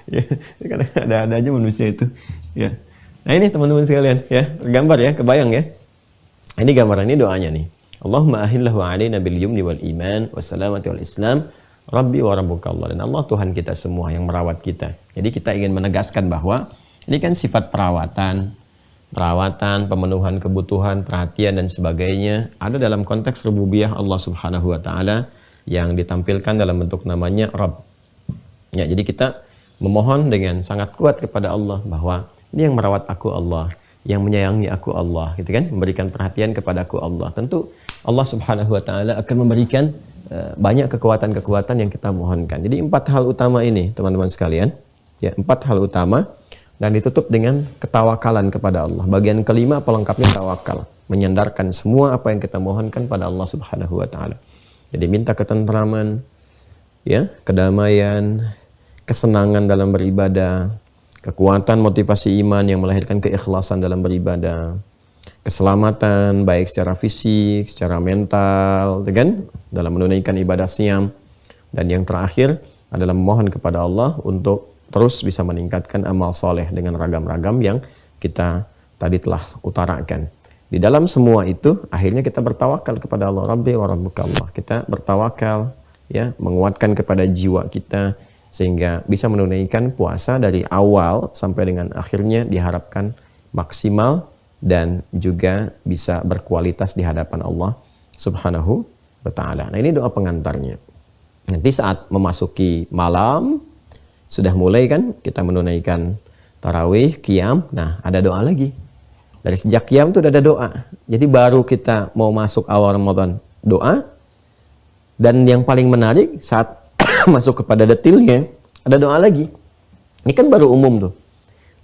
Ya, kadang ada aja manusia itu. Ya. Nah ini teman-teman sekalian, ya tergambar ya, kebayang ya. Ini gambaran, ini doanya nih. Allahumma ahillahu alaina bil yumni wal iman wassalamati wal islam rabbi wa rabbuka Allah. Dan Allah Tuhan kita semua yang merawat kita. Jadi kita ingin menegaskan bahwa ini kan sifat perawatan, pemenuhan kebutuhan, perhatian dan sebagainya ada dalam konteks rububiyah Allah Subhanahu wa taala yang ditampilkan dalam bentuk namanya Rabb. Ya, jadi kita memohon dengan sangat kuat kepada Allah bahwa ini yang merawat aku Allah, yang menyayangi aku Allah, gitu kan, memberikan perhatian kepada aku Allah. Tentu Allah Subhanahu wa taala akan memberikan banyak kekuatan-kekuatan yang kita mohonkan. Jadi 4 hal utama ini, teman-teman sekalian, ya 4 hal utama, dan ditutup dengan ketawakalan kepada Allah. Bagian kelima pelengkapnya tawakal, menyandarkan semua apa yang kita mohonkan pada Allah Subhanahu wa taala. Jadi minta ketentraman, ya, kedamaian, kesenangan dalam beribadah, kekuatan motivasi iman yang melahirkan keikhlasan dalam beribadah, keselamatan baik secara fisik, secara mental, kan, dalam menunaikan ibadah siam, dan yang terakhir adalah memohon kepada Allah untuk terus bisa meningkatkan amal soleh dengan ragam-ragam yang kita tadi telah utarakan. Di dalam semua itu akhirnya kita bertawakal kepada Allah, Rabbi wa Rabbuka Allah. Kita bertawakal, ya, menguatkan kepada jiwa kita sehingga bisa menunaikan puasa dari awal sampai dengan akhirnya diharapkan maksimal dan juga bisa berkualitas di hadapan Allah Subhanahu wa ta'ala. Nah, ini doa pengantarnya. Nanti saat memasuki malam sudah mulai kan kita menunaikan tarawih, qiyam. Nah, ada doa lagi. Dari sejak qiyam itu ada doa. Jadi baru kita mau masuk awal Ramadan doa. Dan yang paling menarik saat masuk kepada detilnya ada doa lagi. Ini kan baru umum tuh.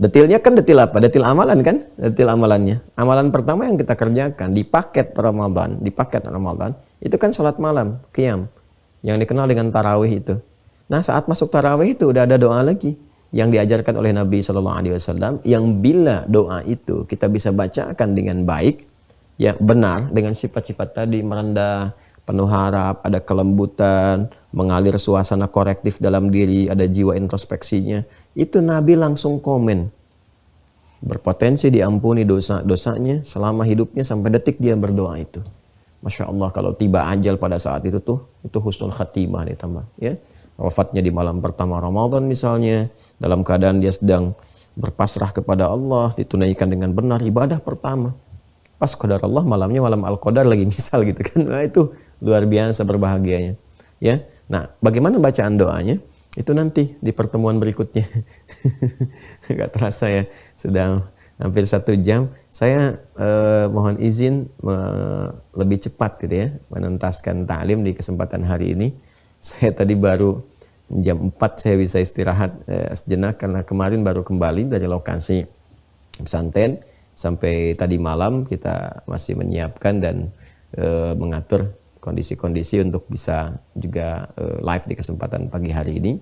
Detilnya kan detil apa? Detil amalan kan? Detil amalannya. Amalan pertama yang kita kerjakan di paket Ramadan, itu kan sholat malam, qiyam, yang dikenal dengan tarawih itu. Nah, saat masuk tarawih itu udah ada doa lagi yang diajarkan oleh Nabi Shallallahu Alaihi Wasallam, yang bila doa itu kita bisa bacakan dengan baik, ya benar, dengan sifat-sifat tadi, merendah, penuh harap, ada kelembutan, mengalir suasana korektif dalam diri, ada jiwa introspeksinya, itu Nabi langsung komen, berpotensi diampuni dosa-dosanya selama hidupnya sampai detik dia berdoa itu. Masya Allah, kalau tiba ajal pada saat itu husnul khatimah ditambah, ya. Wafatnya di malam pertama Ramadan misalnya, dalam keadaan dia sedang berpasrah kepada Allah, ditunaikan dengan benar ibadah pertama. Pas qadar Allah malamnya malam Al-Qadar lagi misal gitu kan. Nah, itu luar biasa berbahagianya. Ya. Nah, bagaimana bacaan doanya? Itu nanti di pertemuan berikutnya. Gak terasa ya, sudah hampir 1 jam. Saya mohon izin lebih cepat gitu ya, menuntaskan ta'lim di kesempatan hari ini. Saya tadi baru jam 4 saya bisa istirahat sejenak karena kemarin baru kembali dari lokasi pesantren. Sampai tadi malam kita masih menyiapkan dan mengatur kondisi-kondisi untuk bisa juga live di kesempatan pagi hari ini.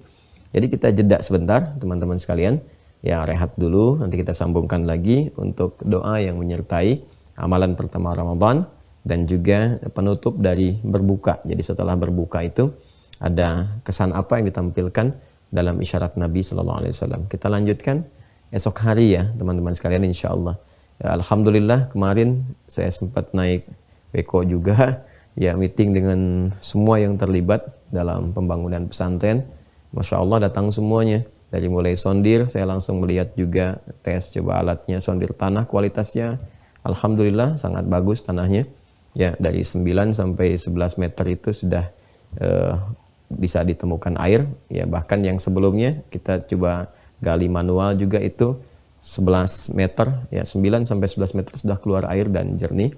Jadi kita jeda sebentar teman-teman sekalian. Ya, rehat dulu, nanti kita sambungkan lagi untuk doa yang menyertai amalan pertama Ramadan dan juga penutup dari berbuka. Jadi setelah berbuka itu ada kesan apa yang ditampilkan dalam isyarat Nabi Sallallahu Alaihi Wasallam. Kita lanjutkan esok hari ya teman-teman sekalian, insya Allah. Ya, alhamdulillah kemarin saya sempat naik Beko juga, ya, meeting dengan semua yang terlibat dalam pembangunan pesantren. Masya Allah datang semuanya. Dari mulai sondir, saya langsung melihat juga tes coba alatnya, sondir tanah kualitasnya. Alhamdulillah sangat bagus tanahnya. Ya, dari 9 sampai 11 meter itu sudah bisa ditemukan air. Ya, bahkan yang sebelumnya kita coba gali manual juga itu 11 meter, ya 9 sampai 11 meter sudah keluar air dan jernih.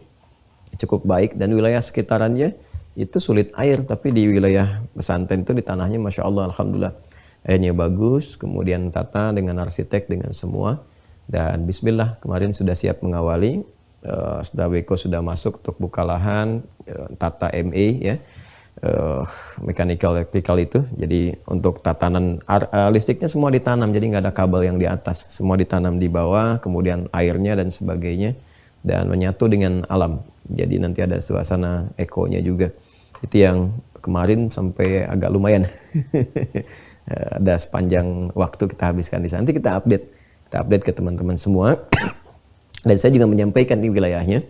Cukup baik, dan wilayah sekitarannya itu sulit air, tapi di wilayah pesantren itu di tanahnya Masya Allah, Alhamdulillah airnya bagus, kemudian tata dengan arsitek dengan semua, dan bismillah kemarin sudah siap mengawali, sudah Beko sudah masuk untuk buka lahan, tata MA ya, mechanical electrical itu. Jadi untuk tatanan listriknya semua ditanam, jadi nggak ada kabel yang di atas, semua ditanam di bawah, kemudian airnya dan sebagainya, dan menyatu dengan alam. Jadi nanti ada suasana ekonya juga. Itu yang kemarin sampai agak lumayan. Ada sepanjang waktu kita habiskan di sana. Nanti kita update ke teman-teman semua. Dan saya juga menyampaikan di wilayahnya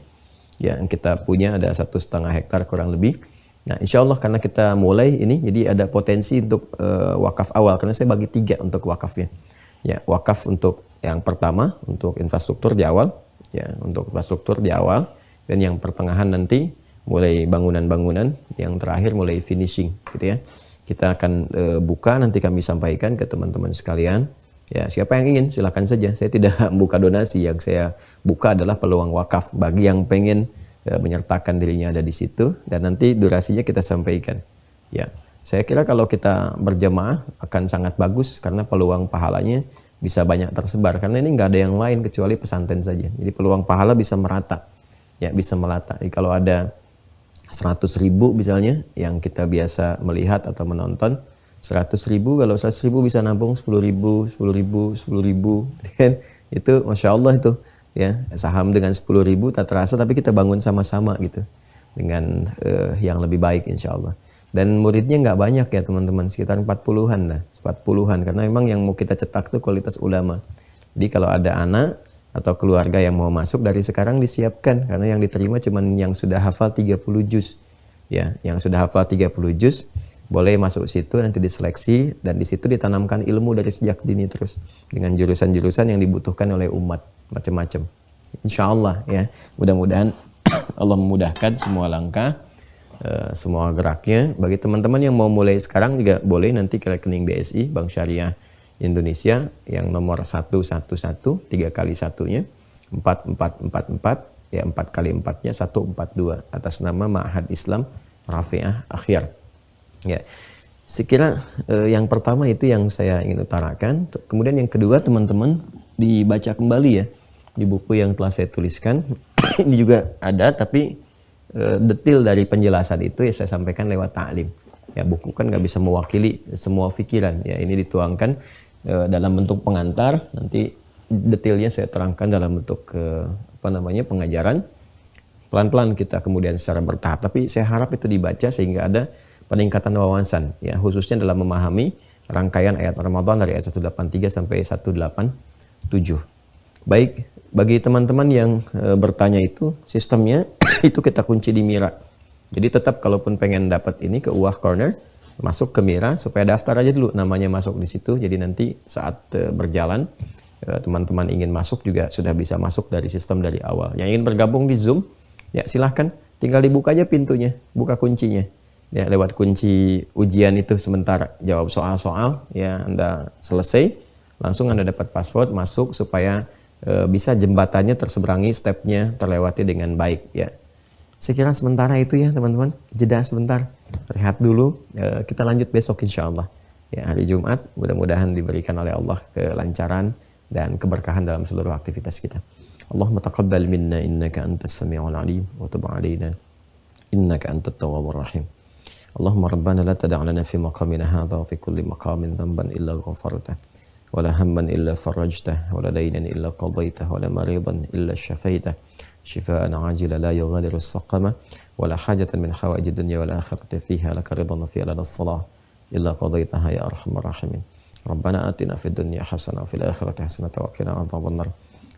yang kita punya ada 1,5 hektar kurang lebih. Nah, insya Allah karena kita mulai ini, jadi ada potensi untuk wakaf awal. Karena saya bagi 3 untuk wakafnya. Ya, wakaf untuk yang pertama untuk infrastruktur di awal, ya, untuk infrastruktur di awal, dan yang pertengahan nanti mulai bangunan-bangunan, yang terakhir mulai finishing, gitu ya. Kita akan buka, nanti kami sampaikan ke teman-teman sekalian. Ya, siapa yang ingin silakan saja. Saya tidak buka donasi, yang saya buka adalah peluang wakaf bagi yang pengen menyertakan dirinya ada di situ, dan nanti durasinya kita sampaikan. Ya, saya kira kalau kita berjamaah akan sangat bagus karena peluang pahalanya bisa banyak tersebar, karena ini nggak ada yang lain kecuali pesantren saja. Jadi peluang pahala bisa merata, ya, bisa merata. Jadi kalau ada 100.000 misalnya yang kita biasa melihat atau menonton, 100.000, kalau 100.000 bisa nampung 10.000, 10.000, 10.000, kan? Itu Masya Allah itu, ya, saham dengan 10.000 tak terasa, tapi kita bangun sama-sama gitu dengan yang lebih baik insya Allah. Dan muridnya nggak banyak ya teman-teman, sekitar 40-an lah, 40-an, karena memang yang mau kita cetak tuh kualitas ulama. Jadi kalau ada anak atau keluarga yang mau masuk dari sekarang disiapkan, karena yang diterima cuman yang sudah hafal 30 juz, ya, yang sudah hafal 30 juz, boleh masuk situ, nanti diseleksi dan di situ ditanamkan ilmu dari sejak dini terus dengan jurusan-jurusan yang dibutuhkan oleh umat macam-macam. Insya Allah ya, mudah-mudahan Allah memudahkan semua langkah, semua geraknya. Bagi teman-teman yang mau mulai sekarang juga boleh nanti ke rekening BSI Bank Syariah Indonesia yang nomor 111 3 kali satunya 4444 ya 4 kali 4-nya 142 atas nama Ma'had Islam Rafi'ah Akhyar. Ya, sekira yang pertama itu yang saya ingin utarakan. Kemudian yang kedua teman-teman dibaca kembali ya di buku yang telah saya tuliskan. Ini juga ada tapi detil dari penjelasan itu ya saya sampaikan lewat ta'lim. Ya buku kan nggak bisa mewakili semua pikiran. Ya ini dituangkan dalam bentuk pengantar. Nanti detailnya saya terangkan dalam bentuk pengajaran. Pelan-pelan kita kemudian secara bertahap. Tapi saya harap itu dibaca sehingga ada peningkatan wawasan, ya khususnya dalam memahami rangkaian ayat Ramadan dari ayat 183 sampai 187. Baik, bagi teman-teman yang bertanya itu, sistemnya itu kita kunci di Mira. Jadi tetap kalaupun pengen dapat ini ke UAH Corner, masuk ke Mira supaya daftar aja dulu namanya masuk di situ. Jadi nanti saat berjalan teman-teman ingin masuk juga sudah bisa masuk dari sistem dari awal. Yang ingin bergabung di Zoom, ya silahkan tinggal dibuka aja pintunya, buka kuncinya. Ya, lewat kunci ujian itu sementara jawab soal-soal ya Anda selesai langsung Anda dapat password masuk supaya bisa jembatannya terseberangi, stepnya terlewati dengan baik ya. Saya kira sementara itu ya teman-teman, jeda sebentar, rehat dulu, kita lanjut besok insya Allah ya hari Jumat. Mudah-mudahan diberikan oleh Allah kelancaran dan keberkahan dalam seluruh aktivitas kita. Allahumma taqabbal minna innaka antas sami'ul alim wa tub 'alaina innaka antat tawwabur rahim. Allahumma rabbana la tada' lana fi maqamina hadha wa fi kulli maqamin dhanban illa ghafartah wa la hamman illa farajtah wa la daynan illa qadaytah wa la maridan illa shafaitah shifaa'an 'ajila la yughadiru saqama wa la hajatan min hawaijid dunya wal akhirati fiha laka ridan fi lana as-salah illa qadaytaha ya arhamar rahimin. Rabbana atina fid dunya hasanah wa fil akhirati hasanah wa qina adzabannar.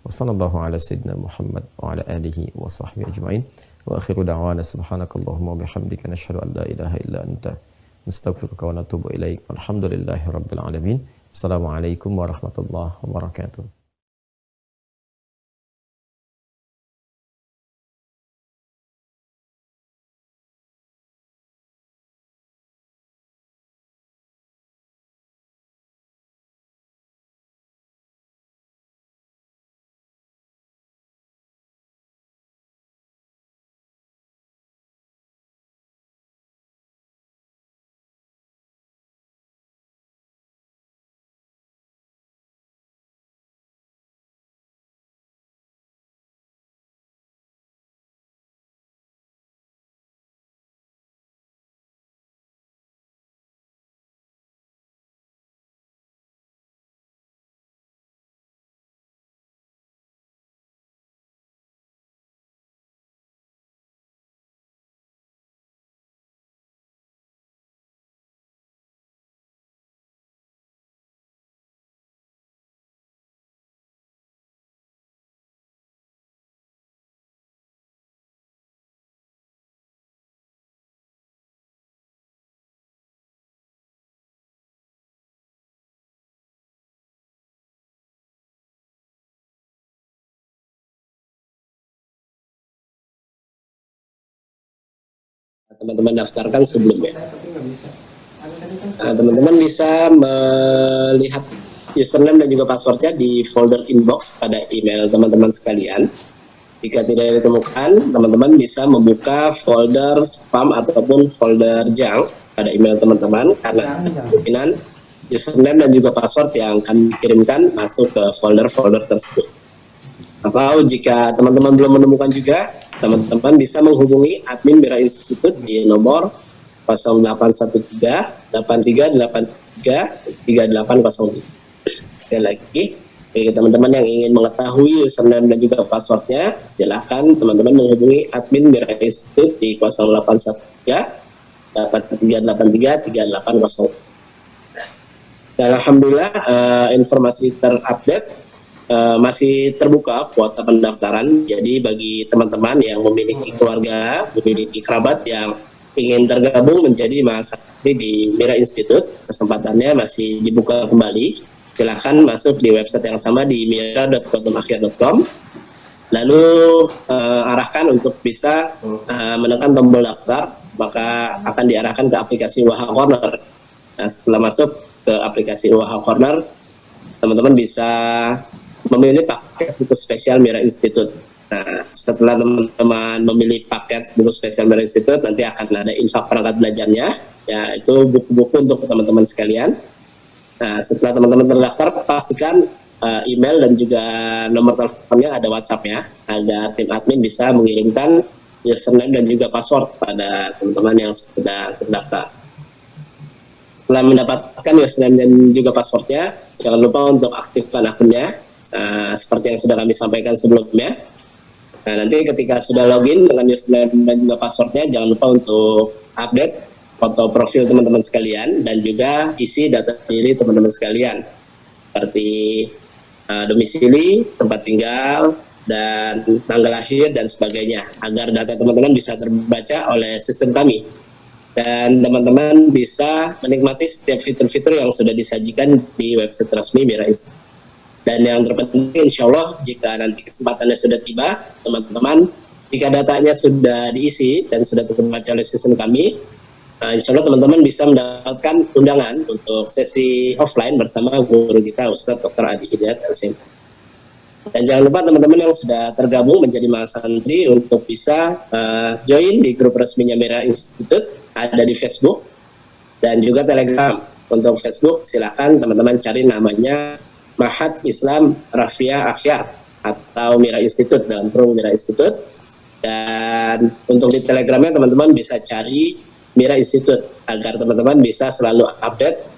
Wa sallallahu ala sayyidina Muhammad wa ala alihi wa sahbihi ajma'in. Wa akhiru da'wana subhanakallahumma wa bihamdika nashhadu an la ilaha illa anta nastaghfiruka wa natubu ilaik. Alhamdulillahi rabbil alamin. Assalamualaikum warahmatullahi wabarakatuh. Teman-teman daftarkan sebelumnya. Teman-teman bisa melihat username dan juga passwordnya di folder inbox pada email teman-teman sekalian. Jika tidak ditemukan, teman-teman bisa membuka folder spam ataupun folder junk pada email teman-teman karena kemungkinan username dan juga password yang kami kirimkan masuk ke folder-folder tersebut. Atau jika teman-teman belum menemukan juga, teman-teman bisa menghubungi admin Mira Institute di nomor 0813 8383 3803. Sekali lagi, bagi teman-teman yang ingin mengetahui username dan juga passwordnya, silahkan teman-teman menghubungi admin Mira Institute di 0813 8383 3803. Dan alhamdulillah informasi terupdate. Masih terbuka kuota pendaftaran. Jadi bagi teman-teman yang memiliki keluarga, memiliki kerabat yang ingin tergabung menjadi mahasiswa di Mira Institute, kesempatannya masih dibuka kembali. Silahkan masuk di website yang sama di mira.kotumakhir.com. Lalu arahkan untuk bisa menekan tombol daftar, maka akan diarahkan ke aplikasi Waha Corner. Nah, setelah masuk ke aplikasi Waha Corner, teman-teman bisa memilih paket buku spesial Mira Institute. Nah, setelah teman-teman memilih paket buku spesial Mira Institute, nanti akan ada infak perangkat belajarnya, yaitu buku-buku untuk teman-teman sekalian. Nah, setelah teman-teman terdaftar, pastikan email dan juga nomor teleponnya ada WhatsApp-nya, agar tim admin bisa mengirimkan username dan juga password pada teman-teman yang sudah terdaftar. Setelah mendapatkan username dan juga passwordnya, jangan lupa untuk aktifkan akunnya, seperti yang sudah kami sampaikan sebelumnya. Nah, nanti ketika sudah login dengan username dan juga passwordnya, jangan lupa untuk update foto profil teman-teman sekalian dan juga isi data diri teman-teman sekalian, seperti domisili, tempat tinggal, dan tanggal lahir dan sebagainya, agar data teman-teman bisa terbaca oleh sistem kami dan teman-teman bisa menikmati setiap fitur-fitur yang sudah disajikan di website resmi Mira Institute. Dan yang terpenting, insya Allah jika nanti kesempatannya sudah tiba, teman-teman, jika datanya sudah diisi dan sudah terbaca oleh sistem kami, insya Allah teman-teman bisa mendapatkan undangan untuk sesi offline bersama guru kita, Ustadz Dr. Adi Hidayat LCM. Dan jangan lupa teman-teman yang sudah tergabung menjadi mahasantri untuk bisa join di grup resminya Mira Institute, ada di Facebook dan juga Telegram. Untuk Facebook, silahkan teman-teman cari namanya Ma'had Islam Rafia Akhyar atau Mira Institute, dalam kurung Mira Institute. Dan untuk di Telegramnya teman-teman bisa cari Mira Institute, agar teman-teman bisa selalu update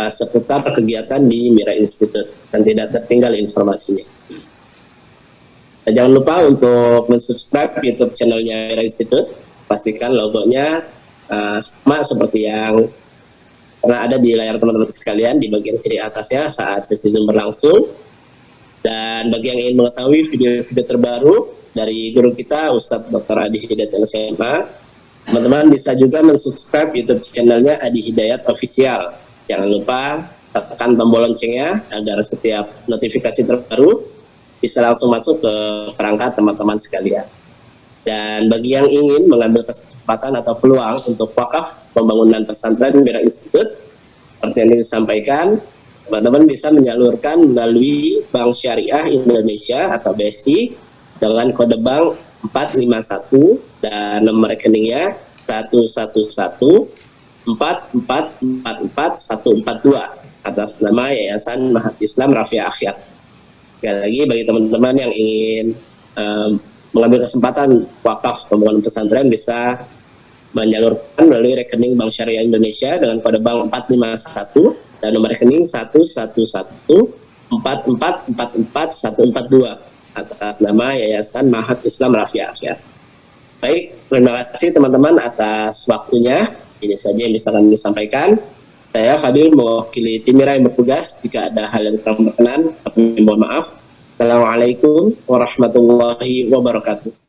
seputar kegiatan di Mira Institute dan tidak tertinggal informasinya. Dan jangan lupa untuk mensubscribe YouTube channelnya Mira Institute. Pastikan logonya sama seperti yang pernah ada di layar teman-teman sekalian di bagian kiri atasnya saat sesi Zoom berlangsung. Dan bagi yang ingin mengetahui video-video terbaru dari guru kita Ustadz Dr. Adi Hidayat LCMA, teman-teman bisa juga mensubscribe YouTube channelnya Adi Hidayat Official. Jangan lupa tekan tombol loncengnya agar setiap notifikasi terbaru bisa langsung masuk ke perangkat teman-teman sekalian. Dan bagi yang ingin mengambil kesempatan atau peluang untuk wakaf pembangunan pesantren Mira Institute, seperti yang disampaikan, teman-teman bisa menyalurkan melalui Bank Syariah Indonesia atau BSI dengan kode bank 451 dan nomor rekeningnya 11144444142 atas nama Yayasan Ma'had Islam Rafia Akhyar. Sekali lagi, bagi teman-teman yang ingin mengambil kesempatan wakaf pembangunan pesantren bisa menyalurkan melalui rekening Bank Syariah Indonesia dengan kode bank 451 dan nomor rekening 11144444142 atas nama Yayasan Ma'had Islam Rafia Akhyar. Baik, terima kasih teman-teman atas waktunya. Ini saja yang bisa kami sampaikan. Saya Fadil mewakili tim Mira yang bertugas. Jika ada hal yang kurang berkenan, kami mohon maaf. Assalamualaikum warahmatullahi wabarakatuh.